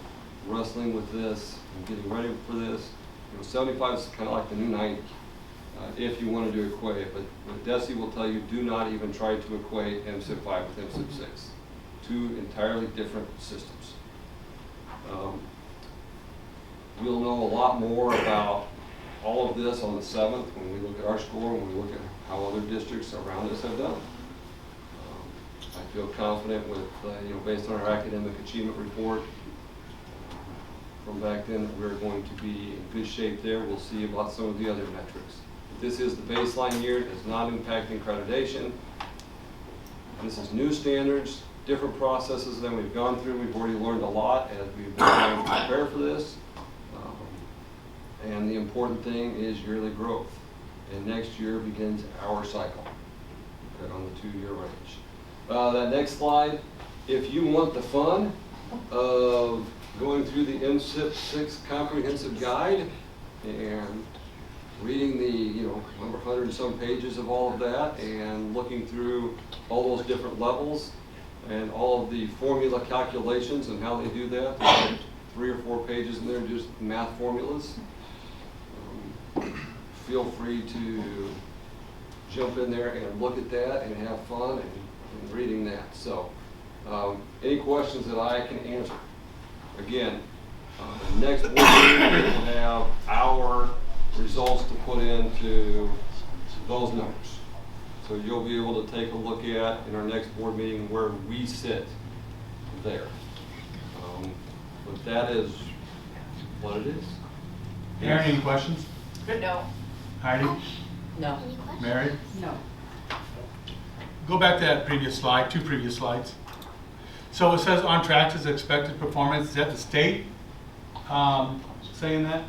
wrestling with this and getting ready for this, 75 is kind of like the new 90, if you wanted to equate it. But DESE will tell you, do not even try to equate MSIP 5 with MSIP 6. 2 entirely different systems. We'll know a lot more about all of this on the 7th when we look at our score, when we look at how other districts around us have done. I feel confident with, based on our academic achievement report from back then, that we're going to be in good shape there. We'll see about some of the other metrics. This is the baseline year. It is not impacting accreditation. This is new standards, different processes than we've gone through. We've already learned a lot as we've been trying to prepare for this. And the important thing is yearly growth. And next year begins our cycle, okay, on the 2-year range. That next slide, if you want the fun of going through the MSIP 6 comprehensive guide and reading the, 100 and some pages of all of that and looking through all those different levels and all of the formula calculations and how they do that, there's 3 or 4 pages in there, just math formulas. Feel free to jump in there and look at that and have fun and reading that. So, any questions that I can answer? Again, the next board meeting will have our results to put into those numbers. So you'll be able to take a look at in our next board meeting where we sit there. But that is what it is. Aaron, any questions? No. Heidi? No. Mary? No. Go back to that previous slide, 2 previous slides. So it says on track to expected performance. Is that the state saying that?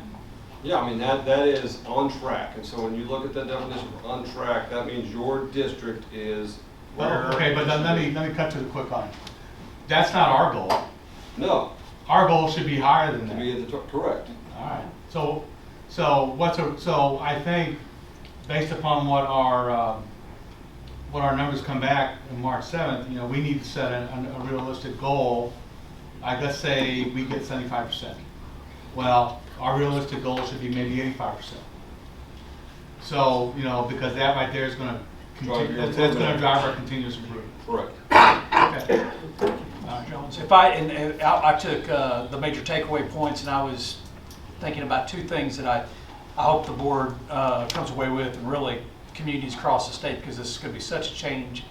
Yeah, I mean, that is on track. And so when you look at that definition of on track, that means your district is where. Okay, but then let me cut to the quick line. That's not our goal. No. Our goal should be higher than that. To be at the correct. All right. So I think based upon what our numbers come back on March 7th, you know, we need to set a realistic goal. I guess say we get 75%. Well, our realistic goal should be maybe 85%. So, you know, because that right there is going to continue, that's going to drive our continuous improvement. Correct. Okay. Jones, if I took the major takeaway points, and I was thinking about 2 things that I hope the board comes away with, and really communities across the state, because this is going to be such a change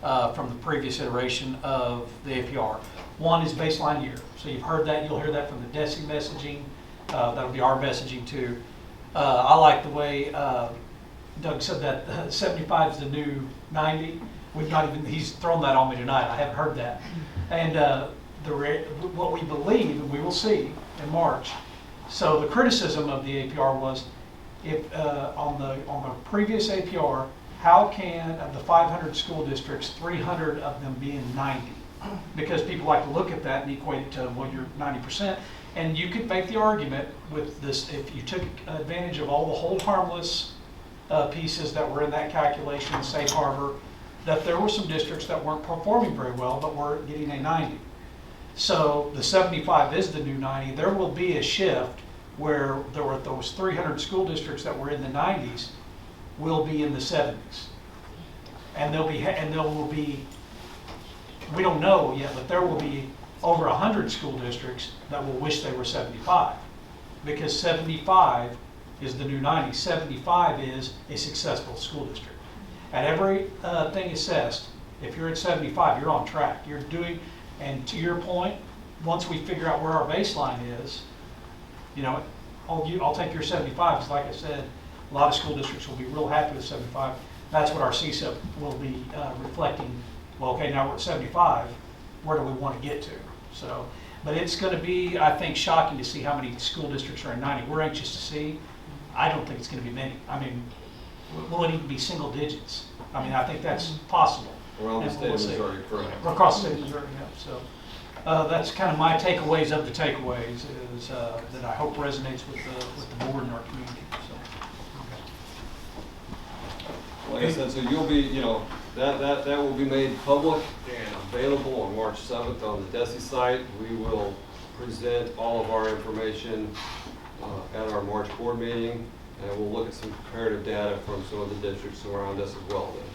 from the previous iteration of the APR. One is baseline year. So you've heard that. You'll hear that from the DESI messaging. That'll be our messaging too. I like the way Doug said that 75 is the new 90. He's thrown that on me tonight. I haven't heard that. And what we believe, and we will see in March. So the criticism of the APR was, if on the previous APR, how can of the 500 school districts, 300 of them be in 90? Because people like to look at that and equate it to, well, you're 90%. And you could make the argument with this, if you took advantage of all the hold harmless pieces that were in that calculation, safe harbor, that there were some districts that weren't performing very well but were getting a 90. So the 75 is the new 90. There will be a shift where there were those 300 school districts that were in the 90s will be in the 70s. And there will be, we don't know yet, but there will be over 100 school districts that will wish they were 75, because 75 is the new 90. 75 is a successful school district. At every thing assessed, if you're at 75, you're on track. You're doing, and to your point, once we figure out where our baseline is, you know, I'll take your 75, because like I said, a lot of school districts will be real happy with 75. That's what our CSIP will be reflecting. Well, okay, now we're at 75. Where do we want to get to? So, but it's going to be, I think, shocking to see how many school districts are in 90. We're anxious to see. I don't think it's going to be many. I mean, will it even be single digits? I mean, I think that's possible. Around the state of Missouri, correct. Across the state of Missouri, yeah. So that's kind of my takeaways of the takeaways, is that I hope resonates with the board and our community. So. Like I said, so you'll be, you know, that will be made public and available on March 7th on the DESI site. We will present all of our information at our March board meeting, and we'll look at some comparative data from some of the districts around us as well then.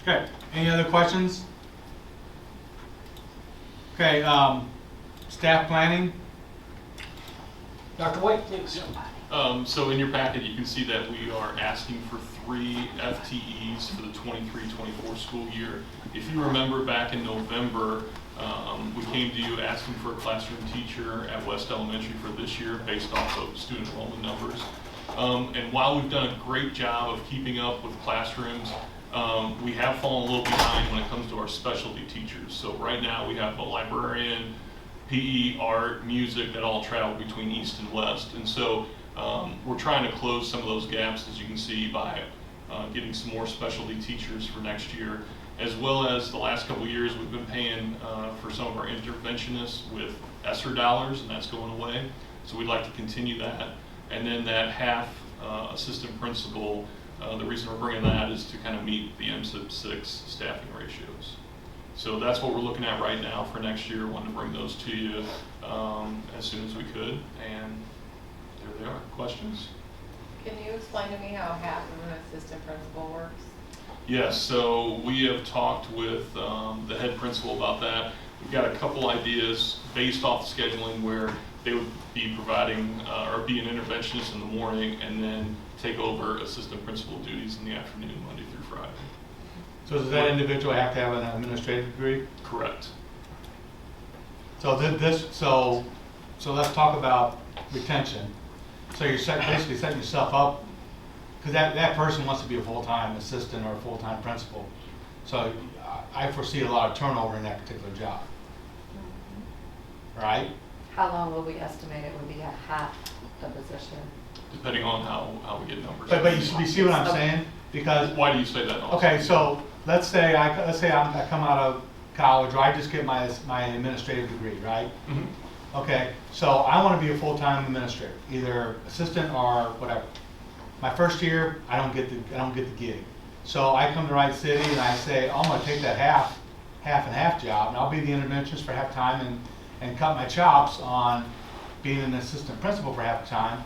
Okay, any other questions? Okay, staff planning. Dr. White, please. So in your packet, you can see that we are asking for 3 FTEs for the 23-24 school year. If you remember back in November, we came to you asking for a classroom teacher at West Elementary for this year based off of student enrollment numbers. And while we've done a great job of keeping up with classrooms, we have fallen a little behind when it comes to our specialty teachers. So right now we have a librarian, PE, art, music that all travel between East and West. And so we're trying to close some of those gaps, as you can see, by getting some more specialty teachers for next year, as well as the last couple of years we've been paying for some of our interventionists with ESSER dollars, and that's going away. So we'd like to continue that. And then that half assistant principal, the reason we're bringing that is to kind of meet the MSIP 6 staffing ratios. So that's what we're looking at right now for next year. Wanted to bring those to you as soon as we could, and there they are. Questions? Can you explain to me how half of an assistant principal works? Yes, so we have talked with the head principal about that. We've got a couple ideas based off scheduling where they would be providing, or be an interventionist in the morning and then take over assistant principal duties in the afternoon, Monday through Friday. So does that individual have to have an administrative degree? Correct. So so let's talk about retention. So you're basically setting yourself up, because that person wants to be a full-time assistant or a full-time principal. So I foresee a lot of turnover in that particular job. Right? How long will we estimate it would be a half the position? Depending on how we get numbers. But you see what I'm saying? Because why do you say that? Also? Okay, so let's say I come out of college, or I just get my administrative degree, right? Mm-hmm. Okay, so I want to be a full-time administrator, either assistant or whatever. My first year, I don't get the gig. So I come to Wright City and I say, I'm going to take that half and half job, and I'll be the interventionist for half time and cut my chops on being an assistant principal for half time.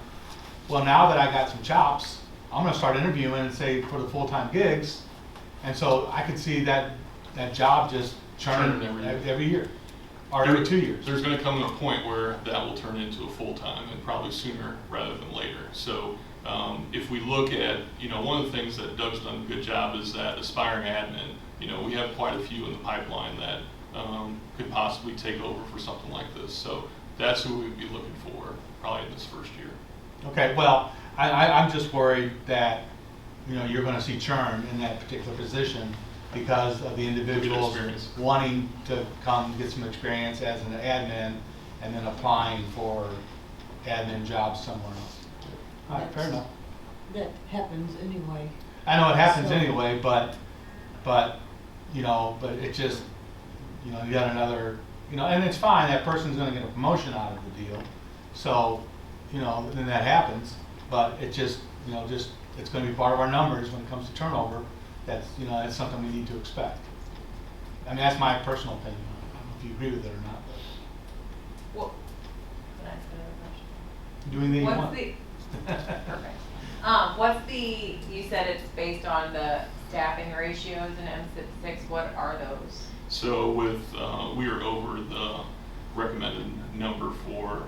Well, now that I got some chops, I'm going to start interviewing and say for the full-time gigs, and so I could see that job just churning every year, or every 2 years. There's going to come a point where that will turn into a full-time, and probably sooner rather than later. So if we look at, one of the things that Doug's done a good job is that aspiring admin. We have quite a few in the pipeline that could possibly take over for something like this. So that's who we'd be looking for probably in this first year. Okay, well, I'm just worried that, you're going to see churn in that particular position because of the individuals wanting to come get some experience as an admin and then applying for admin jobs somewhere else. All right, fair enough. That happens anyway. I know it happens So- anyway, but it just, you got another, and it's fine, that person's gonna get a promotion out of the deal. So, then that happens, but it just, it's gonna be part of our numbers when it comes to turnover. That's, that's something we need to expect. I mean, that's my personal opinion. I don't know if you agree with it or not, but. Well, can I ask another question? Do anything you want. Perfect. What's you said it's based on the staffing ratios in M6, what are those? So we are over the recommended number for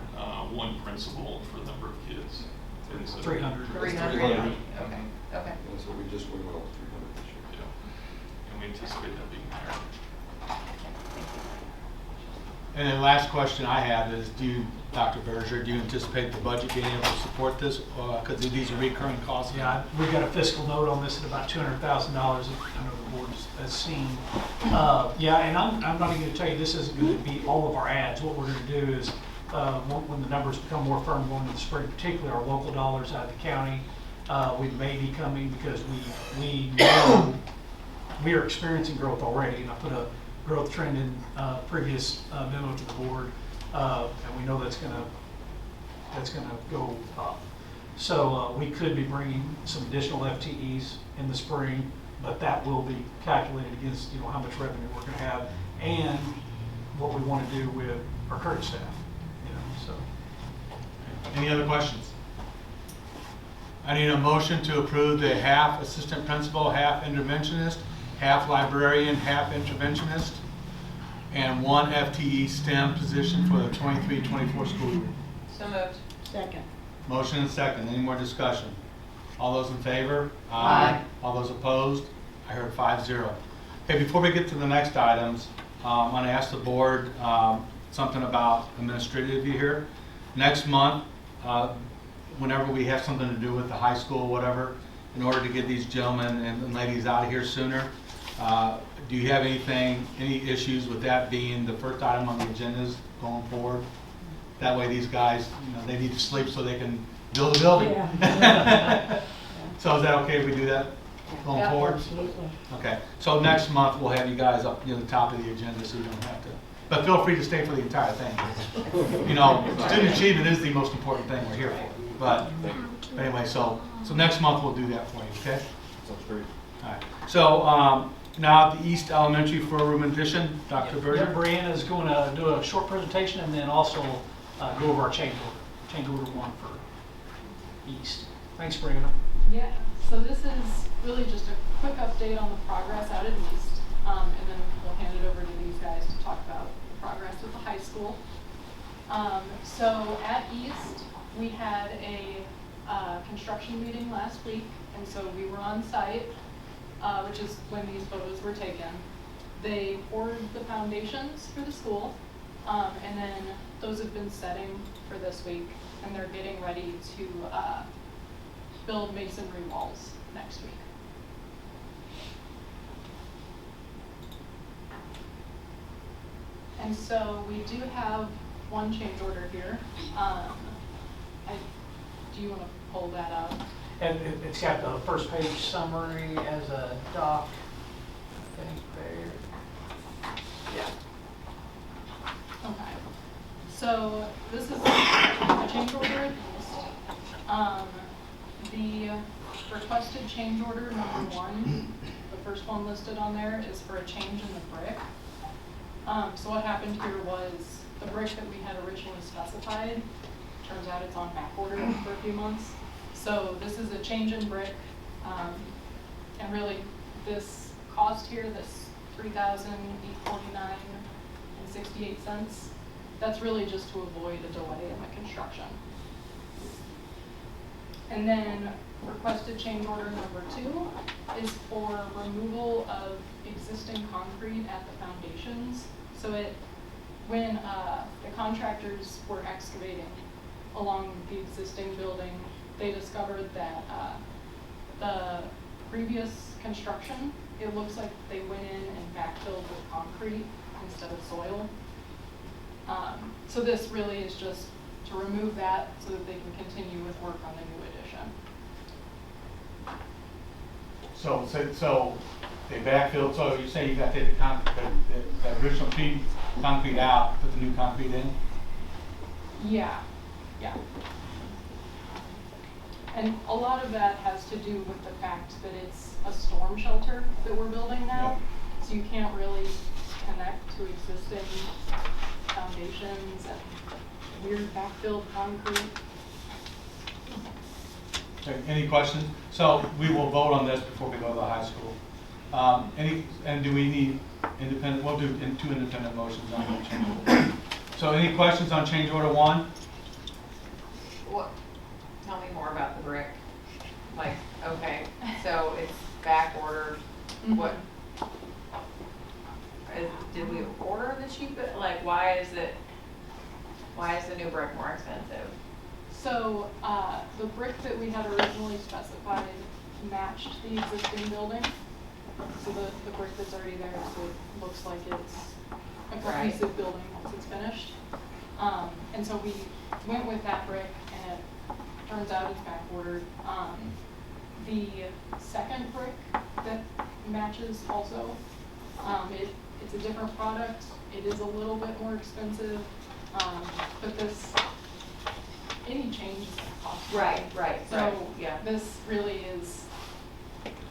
one principal for the number of kids. 300. 300. Okay. Okay. And so we just went well 300 this year. Yeah. And we anticipate that being higher. And then last question I have is, Dr. Berger, do you anticipate the budget being able to support this? Because these are recurring costs. Yeah, we got a fiscal note on this at about $200,000. I know the board has seen. Yeah, and I'm not even going to tell you this isn't going to be all of our ads. What we're going to do is, when the numbers become more firm going into the spring, particularly our local dollars out of the county, we may be coming because we know we are experiencing growth already, and I put a growth trend in previous memo to the board, and we know that's gonna go up. So we could be bringing some additional FTEs in the spring, but that will be calculated against how much revenue we're gonna have and what we want to do with our current staff. So. Any other questions? I need a motion to approve the half assistant principal, half interventionist, half librarian, half interventionist, and one FTE STEM position for the 23-24 school year. So moved. Second. Motion and second. Any more discussion? All those in favor? Aye. All those opposed? I heard 5-0. Okay, before we get to the next items, I'm going to ask the board something about administrative here. Next month, whenever we have something to do with the high school, whatever, in order to get these gentlemen and ladies out of here sooner, do you have any issues with that being the first item on the agendas going forward? That way these guys, they need to sleep so they can build a building. Yeah. So is that okay if we do that going forward? Absolutely. Okay, so next month we'll have you guys up near the top of the agenda so you don't have to. But feel free to stay for the entire thing. Student achievement is the most important thing we're here for. But anyway, so next month we'll do that for you, okay? Sounds great. All right. So now at the East Elementary four-room addition, Dr. Berger. Yeah, Brianna is going to do a short presentation and then also go over our change order one for East. Thanks, Brianna. Yeah, so this is really just a quick update on the progress out at East, and then we'll hand it over to these guys to talk about the progress at the high school. So at East, we had a construction meeting last week, and so we were on site, which is when these photos were taken. They poured the foundations for the school, and then those have been setting for this week, and they're getting ready to build masonry walls next week. And so we do have one change order here. Do you want to pull that up? And it's got the first page summary as a doc, I think there. Yeah. Okay. So this is a change order. The requested change order number 1, the first one listed on there, is for a change in the brick. So what happened here was the brick that we had originally specified, turns out it's on back order for a few months. So this is a change in brick, and really this cost here, this $3,849.68, that's really just to avoid a delay in the construction. And then requested change order number 2 is for removal of existing concrete at the foundations. So when the contractors were excavating along the existing building, they discovered that the previous construction, it looks like they went in and backfilled with concrete instead of soil. So this really is just to remove that so that they can continue with work on the new addition. So they backfilled, so you're saying you got to take the concrete, the original concrete out, put the new concrete in? Yeah. And a lot of that has to do with the fact that it's a storm shelter that we're building now. So you can't really connect to existing foundations and weird backfilled concrete. Okay, any questions? So we will vote on this before we go to the high school. And do we need independent, we'll do 2 independent motions on the change order. So any questions on change order 1? What, tell me more about the brick. Like, okay, so it's back ordered, what? Did we order the cheapest, like why is the new brick more expensive? So the brick that we had originally specified matched the existing building. So the brick that's already there, so it looks like it's a cohesive building once it's finished. And so we went with that brick, and it turns out it's back ordered. The second brick that matches also, it's a different product. It is a little bit more expensive, but any change is going to cost. Right. So yeah, this really is,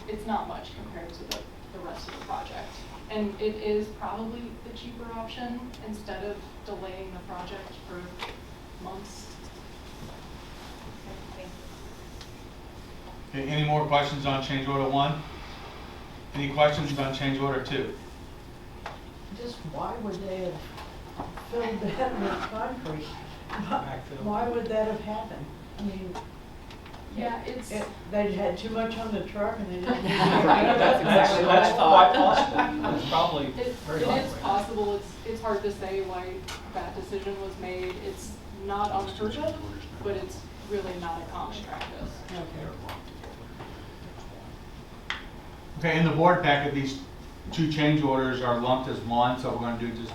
it's not much compared to the rest of the project. And it is probably the cheaper option instead of delaying the project for months. Okay, any more questions on change order 1? Any questions on change order 2? Just why would they have filled that with concrete? Why would that have happened? I mean, yeah, they had too much on the truck and they didn't. That's exactly what I thought. Quite possible. That's probably very likely. It is possible. It's hard to say why that decision was made. It's not unheard of, but it's really not a common practice. Okay, in the board packet, these 2 change orders are lumped as one, so we're going to do just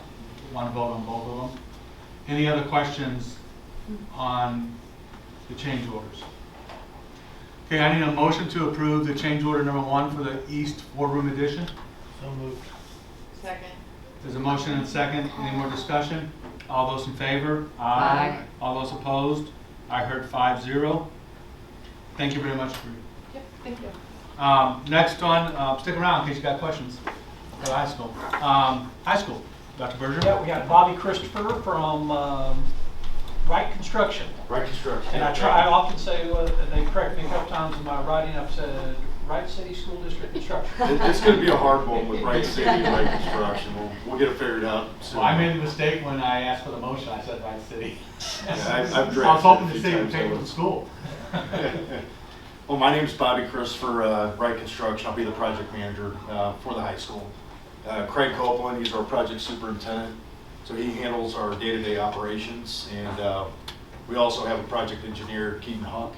one vote on both of them. Any other questions on the change orders? Okay, I need a motion to approve the change order number 1 for the East 4-room addition. So moved. Second. There's a motion and a second. Any more discussion? All those in favor? Aye. All those opposed? I heard 5-0. Thank you very much. Yep, thank you. Next one, stick around in case you got questions for the high school. High school, Dr. Berger. Yeah, we got Bobby Christopher from Wright Construction. Wright Construction. And I often say, they correct me a couple times in my writing, I've said Wright City School District Construction. It's going to be a hard one with Wright City and Wright Construction. We'll get it figured out soon. Well, I made a mistake when I asked for the motion, I said Wright City. Yeah, I've I was hoping drafted it a the few city would times take it over. to school. Well, my name's Bobby Christopher, Wright Construction. I'll be the project manager for the high school. Craig Copeland, he's our project superintendent, so he handles our day-to-day operations. And we also have a project engineer, Keaton Huck.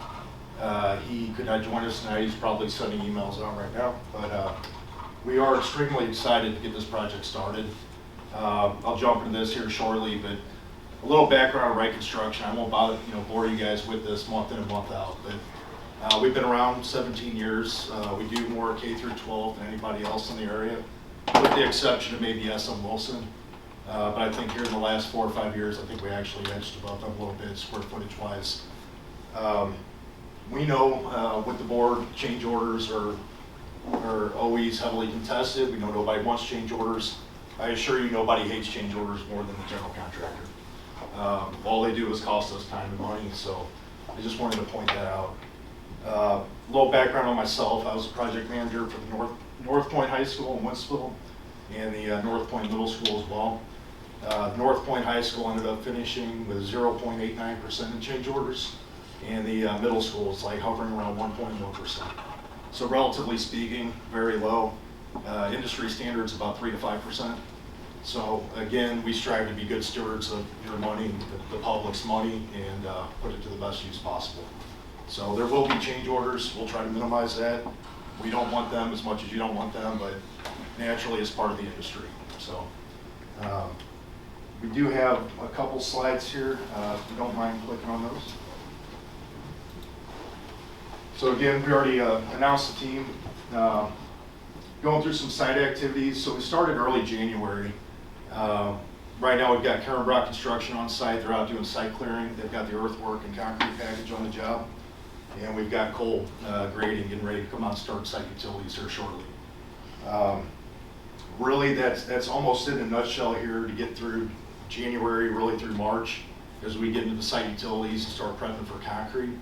He could not join us tonight. He's probably sending emails out right now. But we are extremely excited to get this project started. I'll jump into this here shortly, but a little background on Wright Construction. I won't bore you guys with this month in and month out, but we've been around 17 years. We do more K through 12 than anybody else in the area, with the exception of maybe SM Wilson. But I think here in the last 4 or 5 years, I think we actually edged above them a little bit square footage wise. We know with the board, change orders are always heavily contested. We know nobody wants change orders. I assure you nobody hates change orders more than the general contractor. All they do is cost us time and money, so I just wanted to point that out. A little background on myself. I was a project manager for the North Point High School in Wentzville and the North Point Middle School as well. North Point High School ended up finishing with 0.89% in change orders, and the middle school is like hovering around 1.1%. So relatively speaking, very low. Industry standards about 3 to 5%. So again, we strive to be good stewards of your money, the public's money, and put it to the best use possible. So there will be change orders. We'll try to minimize that. We don't want them as much as you don't want them, but naturally it's part of the industry. So we do have a couple slides here, if you don't mind clicking on those. So again, we already announced the team. Going through some site activities. So we started early January. Right now we've got Karen Wright Construction on site. They're out doing site clearing. They've got the earthwork and concrete package on the job. And we've got Cole grading, getting ready to come out and start site utilities here shortly. Really that's almost in a nutshell here to get through January, really through March, as we get into the site utilities and start prepping for concrete.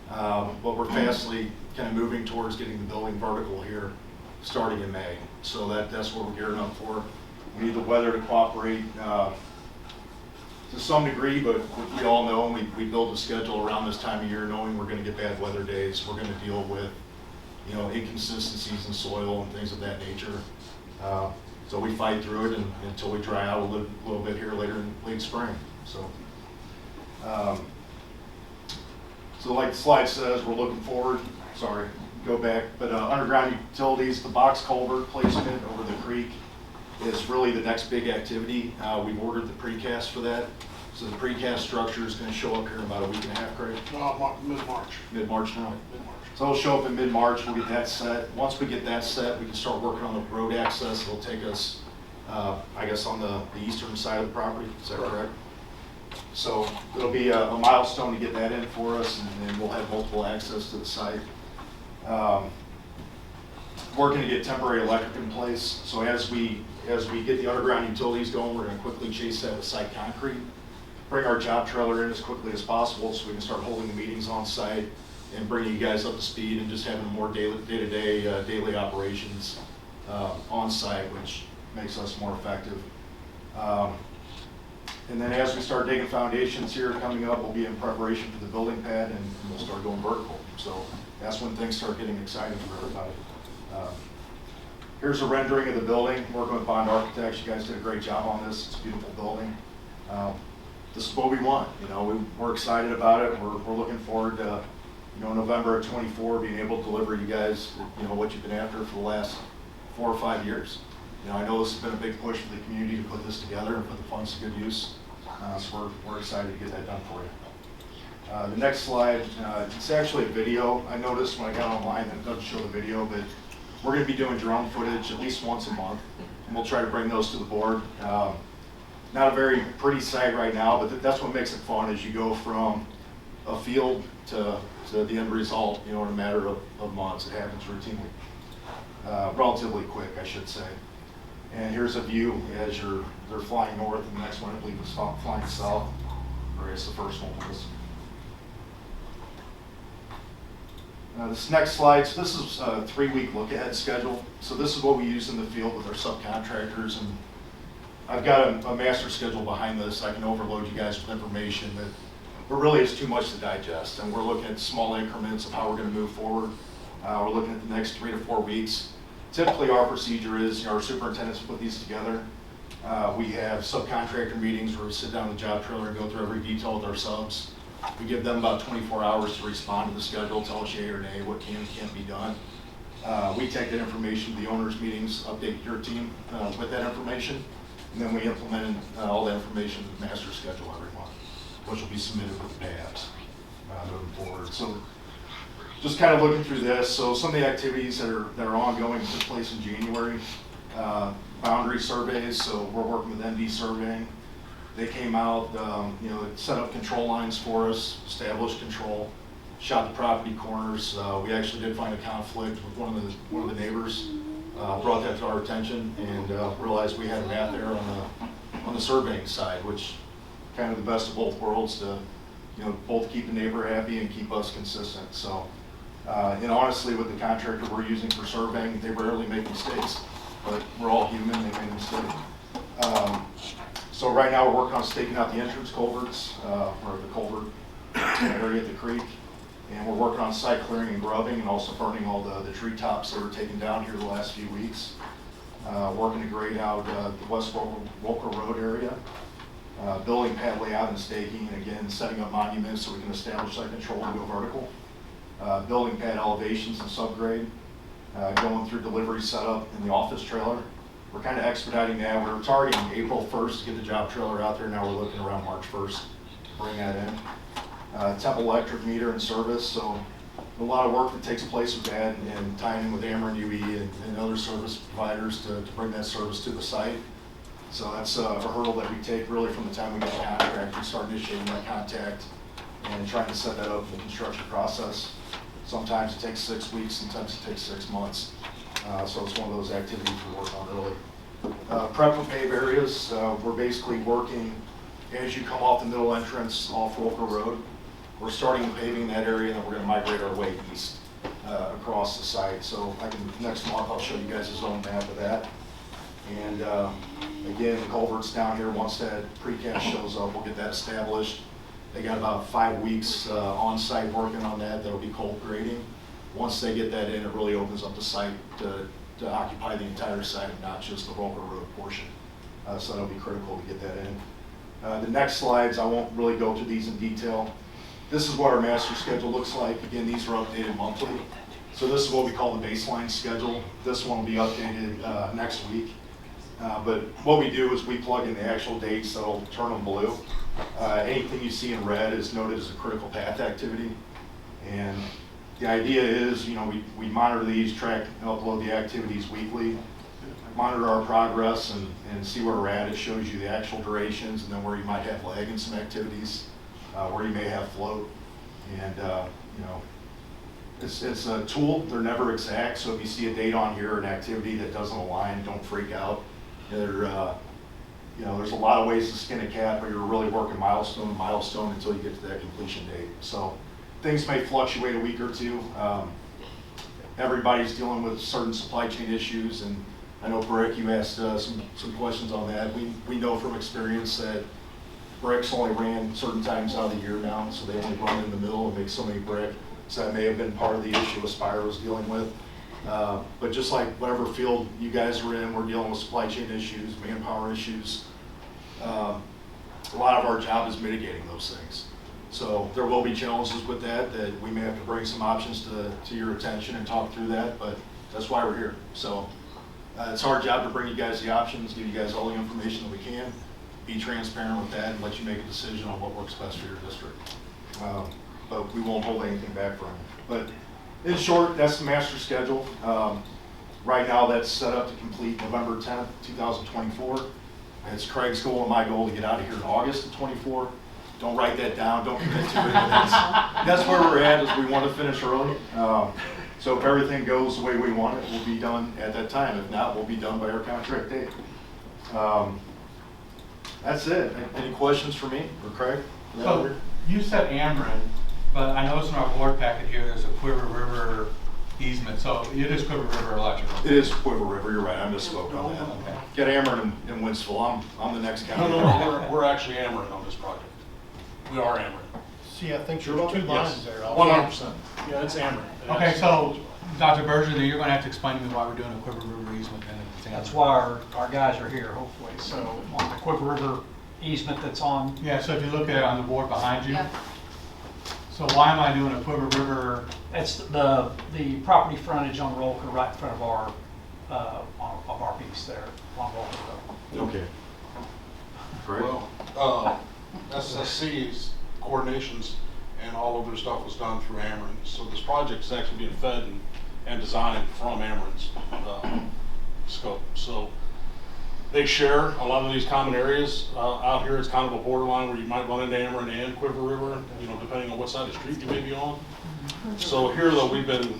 But we're fastly kind of moving towards getting the building vertical here starting in May. So that's what we're gearing up for. We need the weather to cooperate to some degree, but we all know we build a schedule around this time of year knowing we're going to get bad weather days. We're going to deal with inconsistencies in soil and things of that nature. So we fight through it until we dry out a little bit here later in late spring. So like the slide says, we're looking forward, sorry, go back, but underground utilities, the box culvert placement over the creek is really the next big activity. We've ordered the precast for that. So the precast structure is going to show up here in about a week and a half, Craig? Mid-March. Mid-March now? Mid-March. So it'll show up in mid-March, we'll get that set. Once we get that set, we can start working on the road access. It'll take us, I guess, on the eastern side of the property, is that correct? So it'll be a milestone to get that in for us, and then we'll have multiple access to the site. Working to get temporary electric in place. So as we get the underground utilities going, we're going to quickly chase that with site concrete. Bring our job trailer in as quickly as possible so we can start holding the meetings on site and bringing you guys up to speed and just having more day-to-day daily operations on site, which makes us more effective. And then as we start digging foundations here coming up, we'll be in preparation for the building pad and we'll start going vertical. So that's when things start getting exciting for everybody. Here's a rendering of the building, working with Bond Architects. You guys did a great job on this. It's a beautiful building. This is what we want. We're excited about it. We're looking forward to, November of 24 being able to deliver you guys, what you've been after for the last 4 or 5 years. I know this has been a big push for the community to put this together and put the funds to good use. So we're excited to get that done for you. The next slide, it's actually a video. I noticed when I got online that it doesn't show the video, but we're going to be doing drone footage at least once a month, and we'll try to bring those to the board. Not a very pretty site right now, but that's what makes it fun as you go from a field to the end result, in a matter of months. It happens routinely, relatively quick, I should say. And here's a view as they're flying north, and the next one I believe was flying south, or I guess the first one was. This next slide, so this is a 3-week look ahead schedule. So this is what we use in the field with our subcontractors, and I've got a master schedule behind this. I can overload you guys with information but really it's too much to digest, and we're looking at small increments of how we're going to move forward. We're looking at the next 3 to 4 weeks. Typically our procedure is, our superintendents put these together. We have subcontractor meetings where we sit down with the job trailer and go through every detail with our subs. We give them about 24 hours to respond to the schedule, tell us yay or nay, what can and can't be done. We take that information to the owners' meetings, update your team with that information, and then we implement all that information in the master schedule every month, which will be submitted with the pay apps moving forward. So just kind of looking through this, so some of the activities that are ongoing took place in January. Boundary surveys, so we're working with ND Surveying. They came out, set up control lines for us, established control, shot the property corners. We actually did find a conflict with one of the neighbors, brought that to our attention, and realized we had a math error on the surveying side, which kind of the best of both worlds to, both keep the neighbor happy and keep us consistent. So, and honestly, with the contractor we're using for surveying, they rarely make mistakes, but we're all human, they make mistakes. So right now we're working on staking out the entrance culverts, or the culvert area at the creek, and we're working on site clearing and grubbing, and also burning all the tree tops that were taken down here the last few weeks. Working to grade out the West Wolker Road area, building pad layout and staking, and again setting up monuments so we can establish site control and go vertical. Building pad elevations and subgrade, going through delivery setup in the office trailer. We're kind of expediting that. We're targeting April 1st to get the job trailer out there. Now we're looking around March 1st to bring that in. Temple electric meter and service. So a lot of work that takes place with that, and tying in with Ameren UE and other service providers to bring that service to the site. So that's a hurdle that we take really from the time we get the contract. We start initiating that contact and trying to set that up in the construction process. Sometimes it takes 6 weeks, sometimes it takes 6 months. So it's one of those activities we work on early. Prep and pave areas, we're basically working as you come off the middle entrance off Wolker Road. We're starting paving that area, and then we're going to migrate our way east across the site. So next month I'll show you guys a zone map of that. And again, the culverts down here, once that precast shows up, we'll get that established. They got about 5 weeks on site working on that. That'll be cold grading. Once they get that in, it really opens up the site to occupy the entire site and not just the Wolker Road portion. So that'll be critical to get that in. The next slides, I won't really go through these in detail. This is what our master schedule looks like. Again, these are updated monthly. So this is what we call the baseline schedule. This one will be updated next week. But what we do is we plug in the actual dates that'll turn them blue. Anything you see in red is noted as a critical path activity. And the idea is, we monitor these, track and upload the activities weekly, monitor our progress and see where we're at. It shows you the actual durations and then where you might have lag in some activities, where you may have float. And, it's a tool. They're never exact. So if you see a date on here, an activity that doesn't align, don't freak out. There's a lot of ways to skin a cat, but you're really working milestone to milestone until you get to that completion date. So things may fluctuate a week or two. Everybody's dealing with certain supply chain issues, and I know Brick, you asked some questions on that. We know from experience that bricks only ran certain times out of the year now, so they only run in the middle and make so many brick. So that may have been part of the issue Aspire was dealing with. But just like whatever field you guys are in, we're dealing with supply chain issues, manpower issues. A lot of our job is mitigating those things. So there will be challenges with that we may have to bring some options to your attention and talk through that, but that's why we're here. So it's our job to bring you guys the options, give you guys all the information that we can, be transparent with that, and let you make a decision on what works best for your district. But we won't hold anything back from you. But in short, that's the master schedule. Right now that's set up to complete November 10th, 2024. It's Craig's goal and my goal to get out of here in August of 24. Don't write that down, don't commit to it. That's where we're at, is we want to finish early. So if everything goes the way we want it, we'll be done at that time. If not, we'll be done by our contract date. That's it. Any questions for me or Craig? So you said Ameren. but I noticed in our board packet here, there's a Quiver River easement, so it is Quiver River Electrical. It is Quiver River, you're right, I misspoke on that. Okay. Get Ameren and Winsville, I'm the next county. No, we're actually Ameren on this project. We are Ameren. See, I think Sure there's about two that? lines Yes. there. 100%. Yeah, it's Ameren. Okay, so, Dr. Berger, then you're gonna have to explain to me why we're doing a Quiver River easement then. if it's That's Ameren. why our guys are here, hopefully. So on the Quiver River easement that's on, Yeah, so if you look at it on the board behind you. Yep. So why am I doing a Quiver River? that's the property frontage on Rolker right in front of our piece there on Rolker Road. Okay. Great. Well, SSC's coordinations and all of their stuff was done through Ameren. So this project is actually being fed and designed from Ameren's scope. So they share a lot of these common areas. Out here, it's kind of a borderline where you might run into Ameren and Quiver River, you know, depending on what side of the street you may be on. So here, though,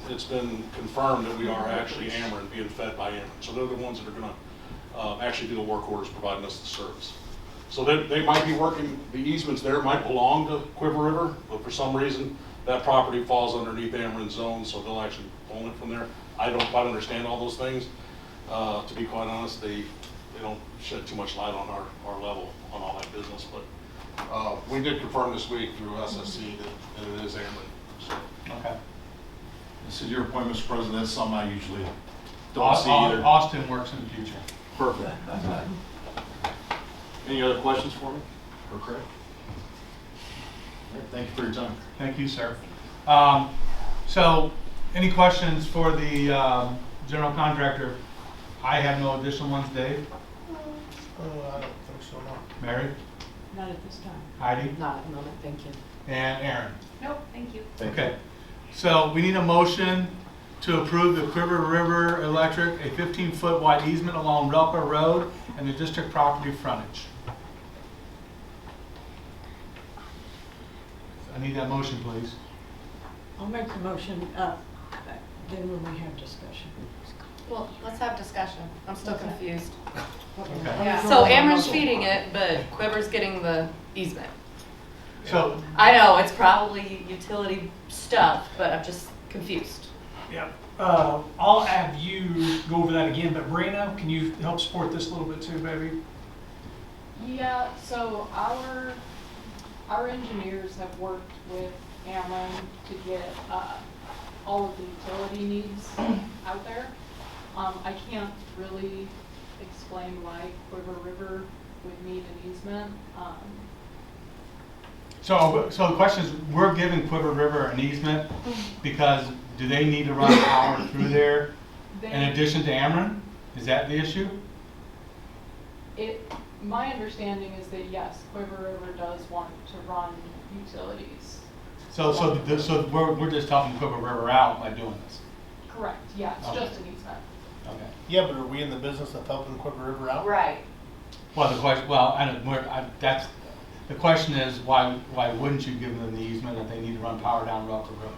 it's been confirmed that we are actually Ameren being fed by Ameren. So they're the ones that are going to actually do the work orders providing us the service. So they might be working, the easements there might belong to Quiver River, but for some reason, that property falls underneath Ameren's zone, so they'll actually own it from there. I don't quite understand all those things. To be quite honest, they don't shed too much light on our level on all that business, but we did confirm this week through SSC that it is Ameren. So. Okay. This is your point, Mr. President, that's something I usually don't see either. Austin works in the future. Perfect. Any other questions for me or Craig? All right, thank you for your time. Thank you, sir. So, any questions for the general contractor? I have no additional ones, Dave? I don't think so, no. Mary? Not at this time. Heidi? Not at the moment, thank you. And Aaron? Nope, thank you. Okay. So, we need a motion to approve the Quiver River Electric, a 15-foot wide easement along Relka Road and the district property frontage. I need that motion, please. I'll make the motion, then when we have discussion. Well, let's have discussion. I'm still Okay. confused. Okay. Yeah. So Ameren's feeding it, but Quiver's getting the easement. So, I know, it's probably utility stuff, but I'm just confused. Yep. I'll have you go over that again, but Brina, can you help support this a little bit too, baby? Yeah, so our engineers have worked with Ameren to get all of the utility needs out there. I can't really explain why Quiver River would need an easement. So the question is, we're giving Quiver River an easement because do they need to run power through there in addition to Ameren? Is that the issue? My understanding is that yes, Quiver River does want to run utilities. So we're just helping Quiver River out by doing this. Correct, yeah, it's Okay. just an easement. Okay. Yeah, but are we in the business of helping Quiver River out? Right. Well, the question is, why wouldn't you give them the easement if they need to run power down Rocker Road?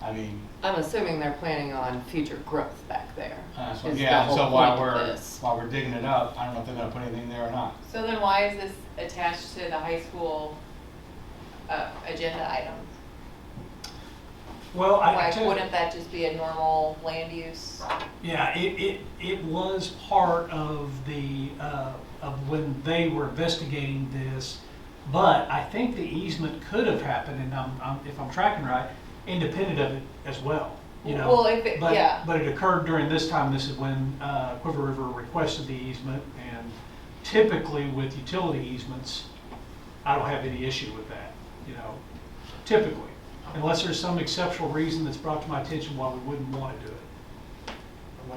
I mean, I'm assuming they're planning on future growth back there. so is the yeah. whole So point of this. while we're digging it up, I don't know if they're going to put anything there or not. So then why is this attached to the high school agenda item? Well, Like, wouldn't that just be a normal land use? Yeah, it was part of the, of when they were investigating this, but I think the easement could have happened, and if I'm tracking right, independent of it as well, you know? Well, if it- yeah. But it occurred during this time, this is when Quiver River requested the easement, and typically with utility easements, I don't have any issue with that, you know, typically. Unless there's some exceptional reason that's brought to my attention why we wouldn't want to do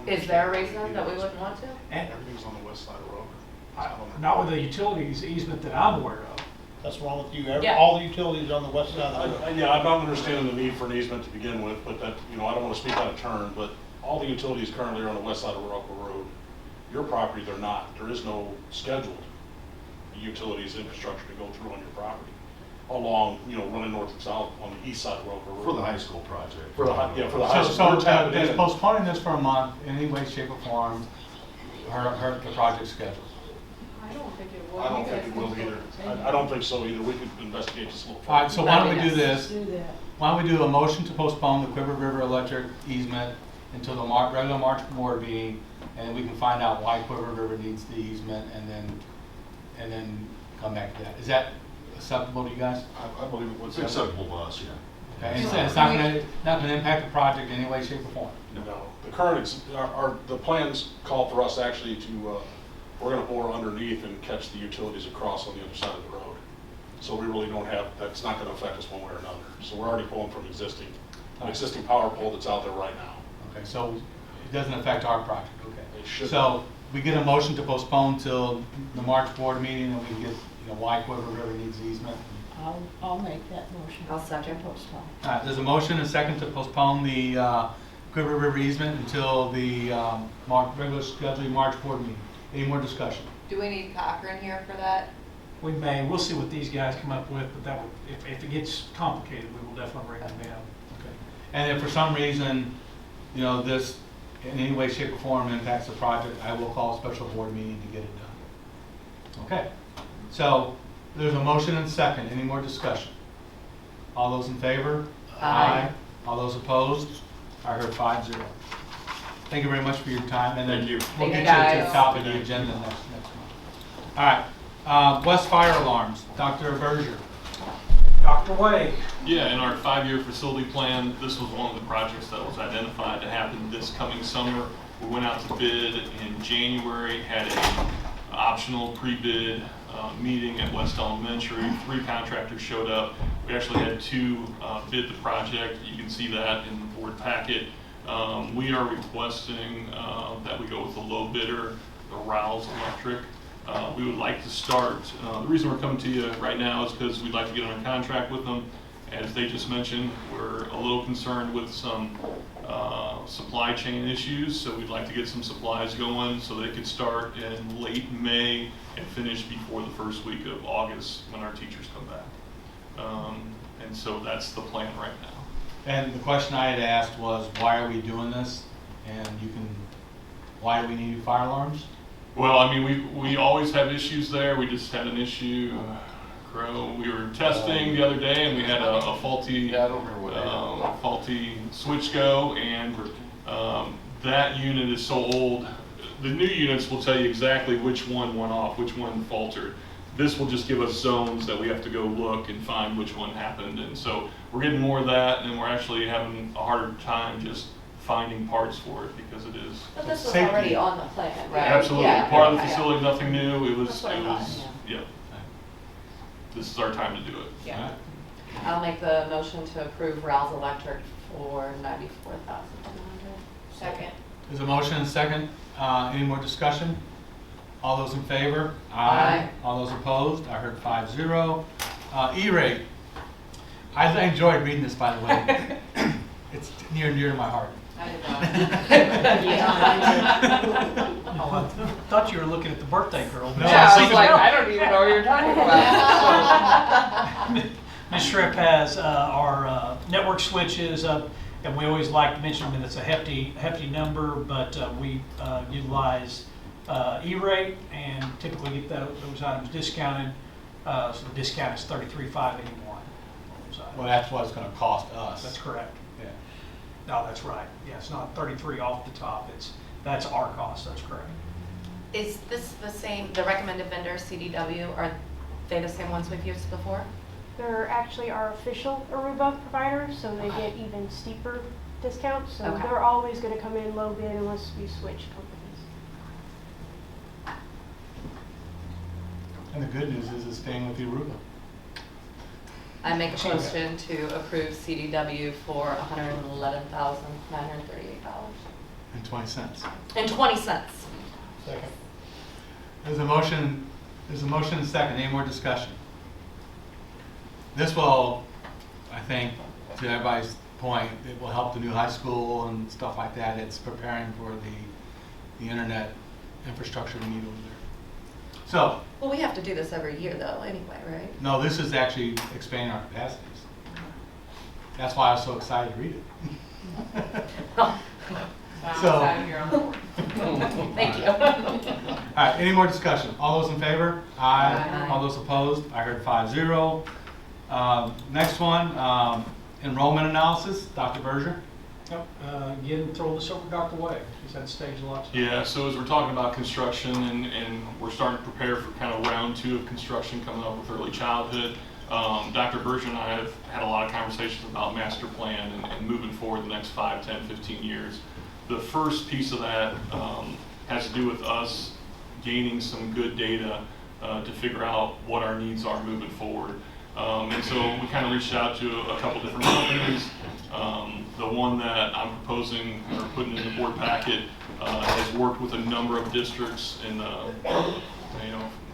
it. Is there a reason that we wouldn't want to? And Everything's on the west side of Roker. not with the utilities easement that I'm aware of. That's wrong with you. Yeah. All the utilities on the west side of the road. Yeah, I'm not understanding the need for an easement to begin with, but that, you know, I don't want to speak out of turn, but all the utilities currently are on the west side of Roker Road. Your property, they're not. There is no scheduled utilities infrastructure to go through on your property along, you know, running north and south on the east side of Roker Road. For the high school project. For the high school. So We're tapping does in. postponing this for a month in any way, shape, or form hurt the project schedule? I don't think it will. I don't You think guys it will can either. vote. I don't think so either. We could investigate this a little further. All right, so why don't we do Let's this? do that. Why don't we do a motion to postpone the Quiver River Electric easement until the regular March board meeting, and we can find out why Quiver River needs the easement, and then come back to that. Is that acceptable to you guys? I believe it was. It's acceptable to us, yeah. Okay, and it's not gonna impact the project in any way, shape, or form? No, the current, the plans call for us actually to, we're gonna bore underneath and catch the utilities across on the other side of the road. So we really don't have, that's not gonna affect us one way or another. So we're already pulling from an existing power pole that's out there right now. Okay, so it doesn't affect our project, okay. It should. So we get a motion to postpone till the March board meeting, and we can get, why Quiver River needs the easement. I'll make that motion. I'll second. To postpone. All right, there's a motion and a second to postpone the Quiver River easement until the regular scheduled March board meeting. Any more discussion? Do we need Cochran here for that? We may, we'll see what these guys come up with, but that would, if it gets complicated, we will definitely bring them in. Okay. And if for some reason, this in any way, shape, or form impacts the project, I will call a special board meeting to get it done. Okay. So there's a motion and a second. Any more discussion? All those in favor? Aye. All those opposed? I heard 5-0. Thank you very much for your time, and then Thank you. we'll Thank get you, you to guys. the top of the agenda next month. All right. West Fire Alarms, Dr. Berger. Dr. Way. Yeah, in our 5-year facility plan, this was one of the projects that was identified to happen this coming summer. We went out to bid in January, had a optional pre-bid meeting at West Elementary. 3 contractors showed up. We actually had 2 bid the project. You can see that in the board packet. We are requesting that we go with the low bidder, the Rouse Electric. We would like to start, the reason we're coming to you right now is because we'd like to get on a contract with them. As they just mentioned, we're a little concerned with some supply chain issues, so we'd like to get some supplies going so they could start in late May and finish before the first week of August when our teachers come back. And so that's the plan right now. And the question I had asked was, why are we doing this? And why do we need fire alarms? Well, I mean, we always have issues there. We just had an issue. We were testing the other day, and we had a faulty faulty switch go, and that unit is so old. The new units will tell you exactly which one went off, which one faltered. This will just give us zones that we have to go look and find which one happened, and so we're getting more of that, and we're actually having a harder time just finding parts for it because it is. But this was Safety. already on the plan, right? Absolutely, Yeah. part of the Yeah. facility, nothing new. It was, That's what I thought, yeah. This is our time to do it. Yeah. All right. I'll make the motion to approve Rouse Electric for $94,200. Second. There's a motion and a second. Any more discussion? All those in favor? Aye. All those opposed? I heard 5-0. E-rate. I enjoyed reading this, by the way. It's near and dear to my heart. I did not. Oh, I thought you were looking at the birthday girl. No, Yeah, I was like, I don't even know what you're talking about. Ms. Shrip has our network switches, and we always like to mention that it's a hefty number, but we utilize E-rate and typically get those items discounted. So the discount is $33,581. Well, that's what it's going to cost us. That's correct. Yeah. No, that's right. Yeah, it's not 33 off the top. That's our cost. That's correct. Is this the same, the recommended vendor, CDW, are they the same ones we've used before? They're actually our official Aruba provider, so they get even steeper discounts. So Okay. they're always going to come in low bid unless we switch companies. And the good news is it's staying with Aruba. I make a motion to approve CDW for $111,938. And 20 cents. And 20 cents. Second. There's a motion and a second. Any more discussion? This will, I think, to everybody's point, it will help the new high school and stuff like that. It's preparing for the internet infrastructure we need over there. So, Well, we have to do this every year though, anyway, right? no, this is actually expanding our capacities. That's why I was so excited to read it. I'm excited you're on board. Thank you. right, any more discussion? All those in favor? Aye. All those opposed? I heard 5-0. Next one, enrollment analysis, Dr. Berger. Yep, again, throw this over to Dr. Way. He's had stage a lot. Yeah, so as we're talking about construction and we're starting to prepare for kind of round 2 of construction coming up with early childhood, Dr. Berger and I have had a lot of conversations about master plan and moving forward the next 5, 10, 15 years. The first piece of that has to do with us gaining some good data to figure out what our needs are moving forward. And so we kind of reached out to a couple different companies. The one that I'm proposing or putting in the board packet has worked with a number of districts in the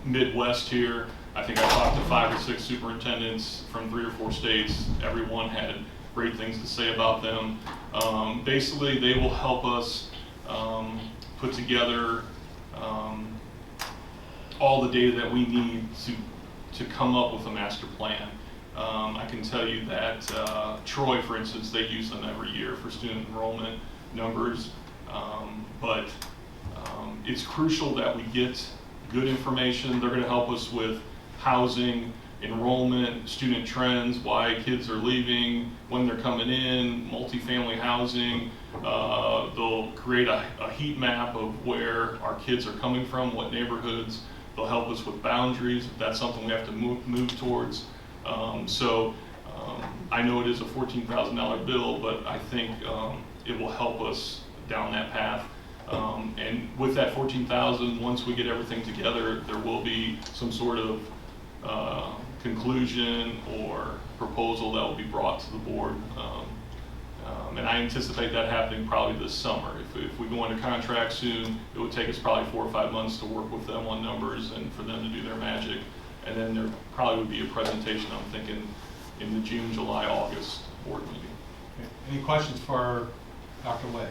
Midwest here. I think I talked to 5 or 6 superintendents from 3 or 4 states. Everyone had great things to say about them. Basically, they will help us put together all the data that we need to come up with a master plan. I can tell you that Troy, for instance, they use them every year for student enrollment numbers, but it's crucial that we get good information. They're going to help us with housing, enrollment, student trends, why kids are leaving, when they're coming in, multifamily housing. They'll create a heat map of where our kids are coming from, what neighborhoods. They'll help us with boundaries, if that's something we have to move towards. I know it is a $14,000 bill, but I think it will help us down that path. And with that $14,000, once we get everything together, there will be some sort of conclusion or proposal that will be brought to the board. And I anticipate that happening probably this summer. If we go into contract soon, it would take us probably 4 or 5 months to work with them on numbers and for them to do their magic. And then there probably would be a presentation, I'm thinking, in the June, July, August board meeting. Okay. Any questions for Dr. Way?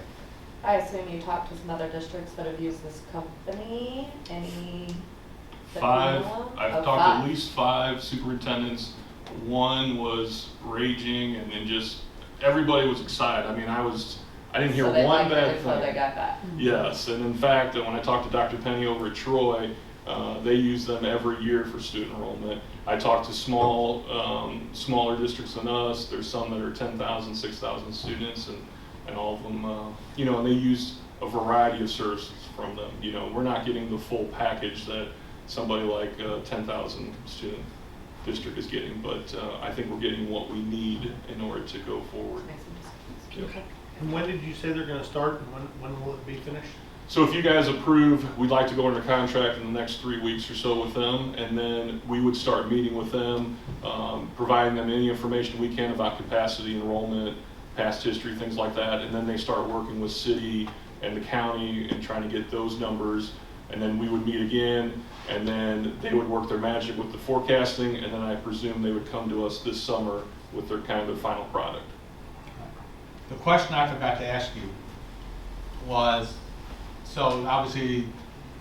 I assume you talked to some other districts that have used this company. Any? that you 5, know of? I've Oh, talked 5. to at least 5 superintendents. One was raging and then just, everybody was excited. I mean, I didn't hear So they one liked bad it, thing. so they got that. Yes, and in fact, when I talked to Dr. Penny over at Troy, they use them every year for student enrollment. I talked to smaller districts than us. There's some that are 10,000, 6,000 students, and all of them, and they use a variety of services from them. We're not getting the full package that somebody like a 10,000 student district is getting, but I think we're getting what we need in order to go forward. Okay. And when did you say they're gonna start, and when will it be finished? So if you guys approve, we'd like to go under contract in the next 3 weeks or so with them, and then we would start meeting with them, providing them any information we can about capacity, enrollment, past history, things like that, and then they start working with city and the county and trying to get those numbers, and then we would meet again, and then they would work their magic with the forecasting, and then I presume they would come to us this summer with their kind of final product. The question I forgot to ask you was, so obviously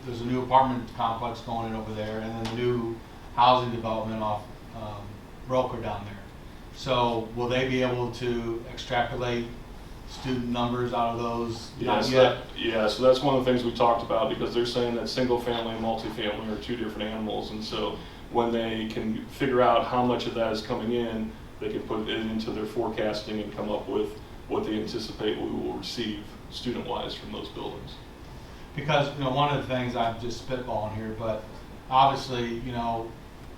there's a new apartment complex going in over there and then a new housing development off Roker down there. So will they be able to extrapolate student numbers out of those? Not yet. So that's one of the things we talked about, because they're saying that single family and multifamily are 2 different animals, and so when they can figure out how much of that is coming in, they can put it into their forecasting and come up with what they anticipate we will receive student-wise from those buildings. Because, one of the things, I'm just spitballing here, but obviously,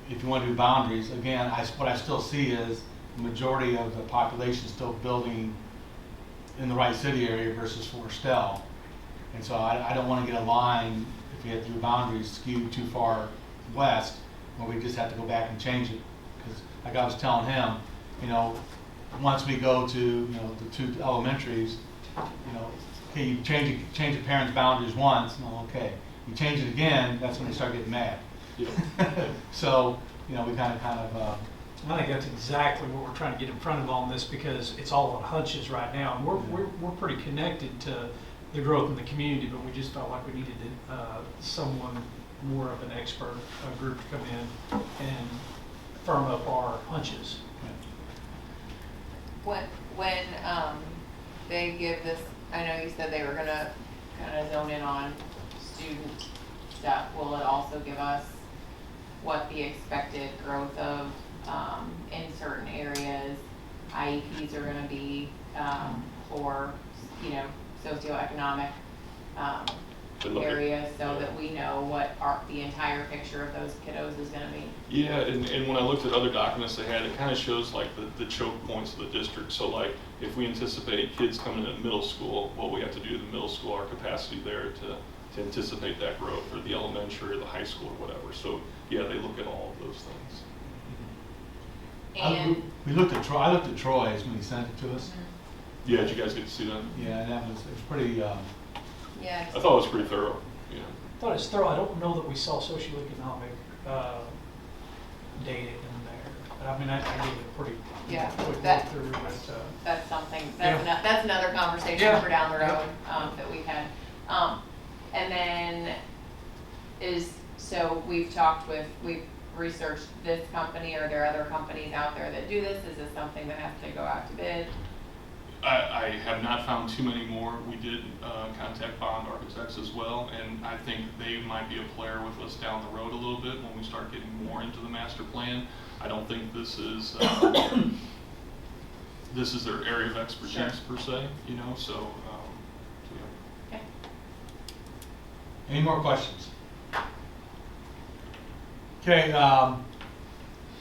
if you want to do boundaries, again, what I still see is the majority of the population still building in the Wright City area versus Forestell. And so I don't want to get a line, if you have to do boundaries, skewed too far west, where we just have to go back and change it. Because like I was telling him, once we go to, the 2 elementaries, okay, you change a parent's boundaries once, no, okay. You change it again, that's when they start getting mad. Yeah. So, we kind of. I think that's exactly what we're trying to get in front of on this, because it's all on hunches right now, and we're pretty connected to the growth in the community, but we just felt like we needed someone more of an expert group to come in and firm up our hunches. When they give this, I know you said they were gonna kind of zone in on student stuff, will it also give us what the expected growth of, in certain areas, IEPs are gonna be, for, you know, socioeconomic, areas, so that we know what the entire picture of those kiddos is gonna be? Yeah, and when I looked at other documents they had, it kind of shows like the choke points of the district. So like, if we anticipate kids coming in middle school, what we have to do in the middle school, our capacity there to anticipate that growth, or the elementary or the high school or whatever. So yeah, they look at all of those things. And I looked at Troy's when he sent it to us. Yeah, did you guys get to see that? Yeah, and it was pretty, yeah, I thought it was pretty thorough, yeah. I thought it's thorough. I don't know that we saw socioeconomic data in there. But I mean, I gave it a pretty yeah, quick look that, through. But, that's something, yeah. that's another conversation Yeah. for down the road, Yeah. that we've had. And then so we've researched this company, or are there other companies out there that do this? Is this something that has to go out to bid? I have not found too many more. We did contact Bond Architects as well, and I think they might be a player with us down the road a little bit when we start getting more into the master plan. I don't think this is this is their area of expertise, Sure. per se, you know, so yeah. Okay. any more questions? Okay,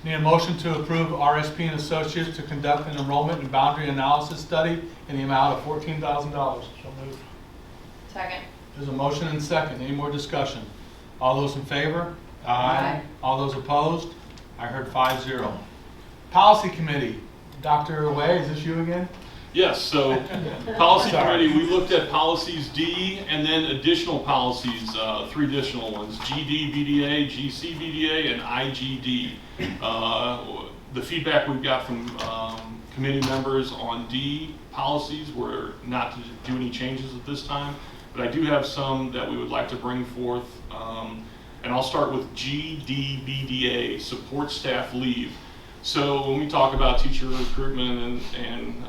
need a motion to approve RSP and Associates to conduct an enrollment and boundary analysis study in the amount of $14,000. So moved. Second. There's a motion and second. Any more discussion? All those in favor? Aye. All those opposed? I heard 5-0. Policy Committee, Dr. Way, is this you again? Yes, so policy Sorry. committee, we looked at policies D and then additional policies, 3 additional ones, GD, BDA, GC, BDA, and IGD. The feedback we've got from committee members on D policies were not to do any changes at this time, but I do have some that we would like to bring forth. And I'll start with GD, BDA, support staff leave. So when we talk about teacher recruitment and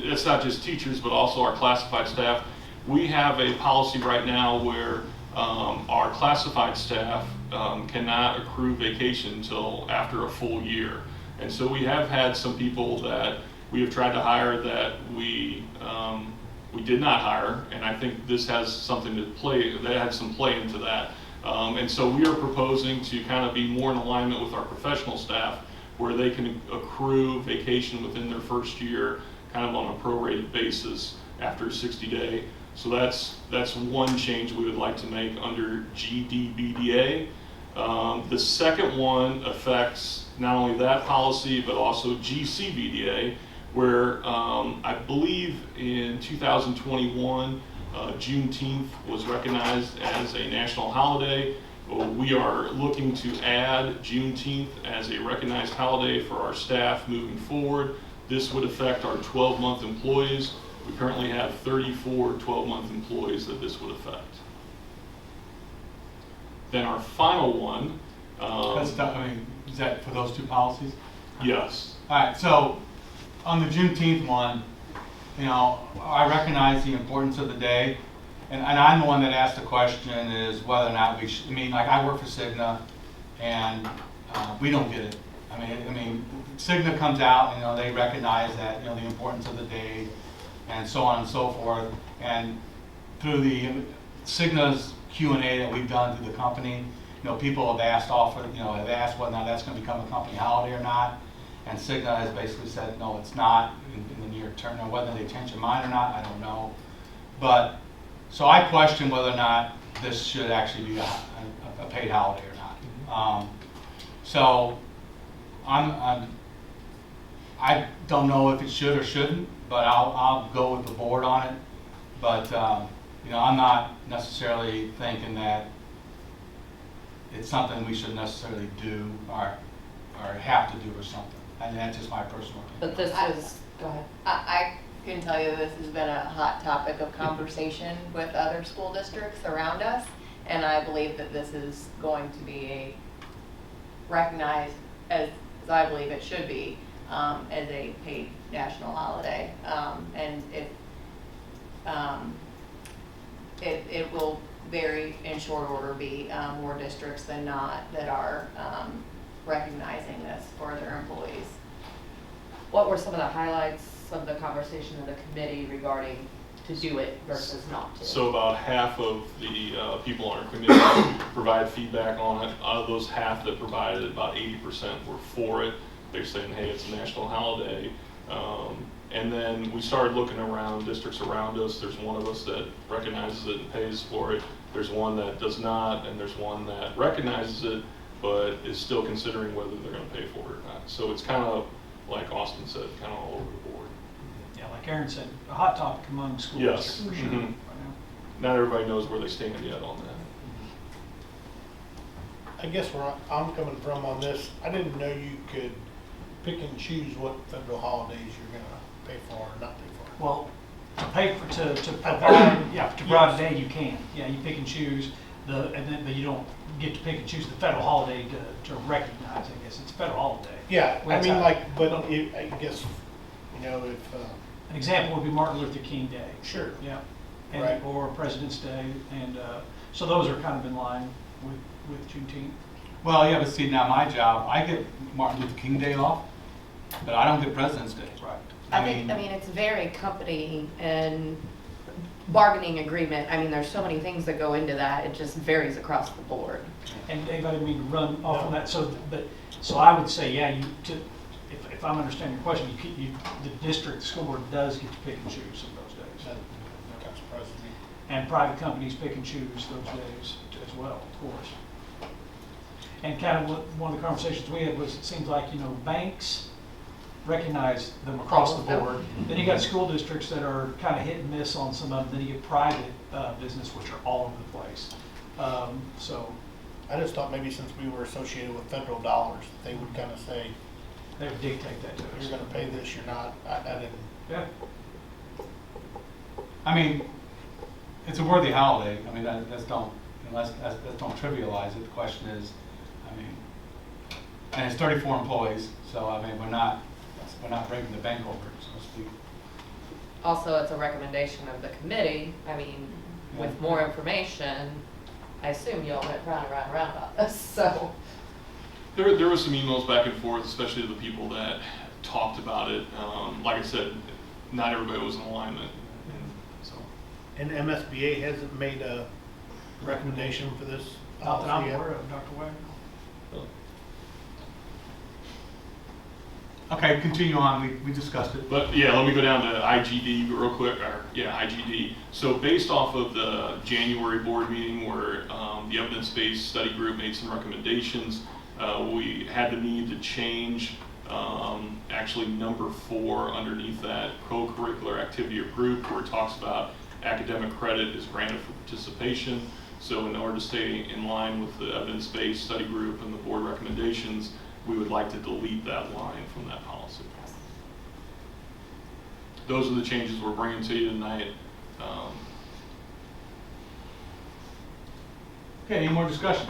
it's not just teachers, but also our classified staff, we have a policy right now where our classified staff cannot accrue vacation until after a full year. And so we have had some people that we have tried to hire that we did not hire, and I think this has something to play, that had some play into that. And so we are proposing to kind of be more in alignment with our professional staff, where they can accrue vacation within their first year, kind of on a prorated basis after a 60-day. So that's one change we would like to make under GDBDA. The second one affects not only that policy, but also GCBDA, where I believe in 2021, Juneteenth was recognized as a national holiday. We are looking to add Juneteenth as a recognized holiday for our staff moving forward. This would affect our 12-month employees. We currently have 34 12-month employees that this would affect. Then our final one. Is that for those 2 policies? Yes. All right, so on the Juneteenth one, you know, I recognize the importance of the day, and I'm the one that asked the question is whether or not we should, I mean, like I work for Cigna, and we don't get it. I mean, Cigna comes out, you know, they recognize that, you know, the importance of the day, and so on and so forth, and through the Cigna's Q&A that we've done through the company, you know, people have asked have asked whether or not that's going to become a company holiday or not. And Cigna has basically said, no, it's not in the near term. Now, whether they change their mind or not, I don't know. But, so I question whether or not this should actually be a paid holiday or not. So, I don't know if it should or shouldn't, but I'll go with the board on it. But, you know, I'm not necessarily thinking that it's something we should necessarily do or have to do or something. And that's just my personal opinion. But this is, go ahead. I can tell you this has been a hot topic of conversation with other school districts around us, and I believe that this is going to be recognized as I believe it should be, as a paid national holiday. And it will very in short order be more districts than not that are recognizing this for their employees. What were some of the highlights of the conversation of the committee regarding to do it versus not to? So about half of the people on our committee provide feedback on it. Out of those half that provided, about 80% were for it. They're saying, hey, it's a national holiday. And then we started looking around districts around us. There's one of us that recognizes it and pays for it. There's one that does not, and there's one that recognizes it, but is still considering whether they're going to pay for it or not. So it's kind of, like Austin said, kind of all over the board. Yeah, like Aaron said, a hot topic among school Yes. districts for sure. Mhm. Not everybody knows where they stand yet on that. I guess where I'm coming from on this, I didn't know you could pick and choose what federal holidays you're gonna pay for or not pay for. Well, to pay for, to provide, yeah, to provide a day you can. Yeah, you pick and choose but you don't get to pick and choose the federal holiday to recognize, I guess. It's a federal holiday. Yeah, I That's mean, how- like, but I guess, you know, if, An example would be Martin Luther King Day. Sure. Yeah. And, Right. or President's Day, and so those are kind of in line with Juneteenth. Well, yeah, but see, now my job, I get Martin Luther King Day off, but I don't get President's Day. Right. I mean, it's very company and bargaining agreement. I mean, there's so many things that go into that. It just varies across the board. And Dave, I didn't mean to run off on that. So I would say, yeah, if I'm understanding your question, the district, the school board does get to pick and choose some of those days. that kind of surprises me. And private companies pick and choose those days as well, of course. And kind of one of the conversations we had was, it seems like, banks recognize them across the board. Then you got school districts that are kind of hit and miss on some of them. Then you get private business, which are all over the place. So I just thought maybe since we were associated with federal dollars, they would kind of say, they would dictate that to us. you're gonna pay this, you're not. I didn't. Yeah. I mean, it's a worthy holiday. I mean, let's don't trivialize it. The question is, I mean, and it's 34 employees, so I mean, we're not breaking the bank over it, so to speak. Also, it's a recommendation of the committee. I mean, with more information, I assume y'all went round and round and round about this, so. There was some emails back and forth, especially the people that talked about it. Like I said, not everybody was in alignment. So. And MSBA hasn't made a recommendation for this Not that I'm policy yet? aware of, Dr. Wagner. Okay, continue on. We discussed it. But yeah, let me go down to IGD real quick. IGD. So based off of the January board meeting where the evidence-based study group made some recommendations, we had the need to change actually number 4 underneath that co-curricular activity or group, where it talks about academic credit is granted for participation. So in order to stay in line with the evidence-based study group and the board recommendations, we would like to delete that line from that policy. Those are the changes we're bringing to you tonight. Okay, any more discussion?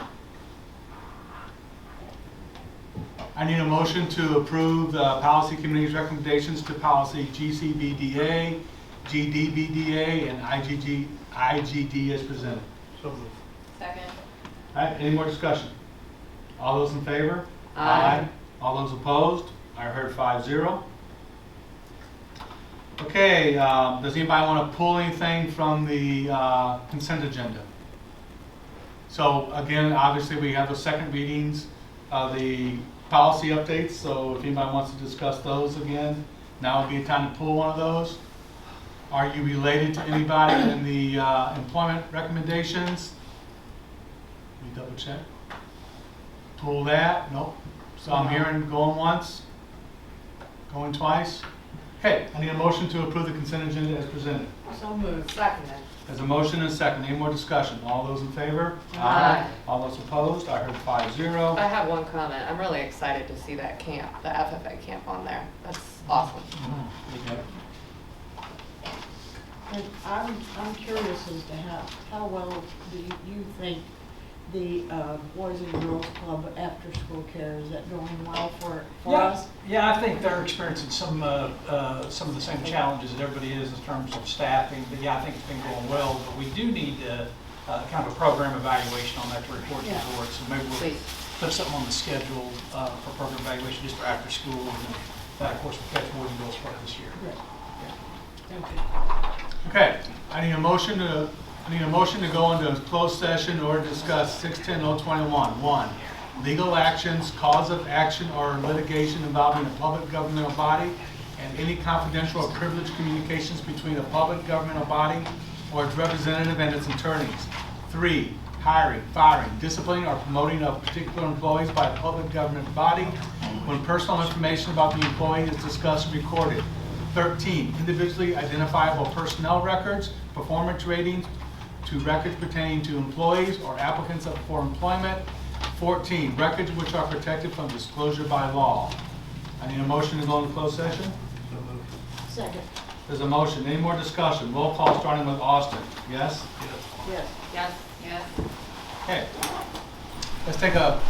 I need a motion to approve the policy committee's recommendations to policy GCBDA, GDBDA, and IGD as presented. So moved. Second. All right, any more discussion? All those in favor? Aye. All those opposed? I heard 5-0. Okay, does anybody want to pull anything from the consent agenda? So again, obviously we have the second readings of the policy updates, so if anybody wants to discuss those again, now would be a time to pull one of those. Are you related to anybody in the employment recommendations? Let me double check. Pull that, nope. So I'm hearing going once, going twice. Okay, I need a motion to approve the consent agenda as presented. So moved. Seconded. There's a motion and a second. Any more discussion? All those in favor? Aye. All those opposed? I heard 5-0. I have one comment. I'm really excited to see that camp, the FFA camp on there. That's awesome. Okay. And I'm curious as to how well do you think the Boys and Girls Club after-school care, is that going well for us? Yeah, I think they're experiencing some of the same challenges that everybody is in terms of staffing. But yeah, I think it's been going well. But we do need to kind of a program evaluation on that to report to the Yeah. board. So maybe we'll Please. put something on the schedule for program evaluation just for after school. And then that, of course, will catch more than Bill's part this year. Right. Thank you. Okay, I need a motion to go into closed session or discuss 610-021. 1, legal actions, cause of action, or litigation involving a public governmental body, and any confidential or privileged communications between a public governmental body or its representative and its attorneys. 3, hiring, firing, disciplining, or promoting of particular employees by a public government body when personal information about the employee is discussed and recorded. 13, individually identifiable personnel records, performance ratings to records pertaining to employees or applicants for employment. 14, records which are protected from disclosure by law. I need a motion to go into closed session. Second. There's a motion. Any more discussion? Roll call starting with Austin. Yes? Yes. Yes, yes. Okay. Let's take a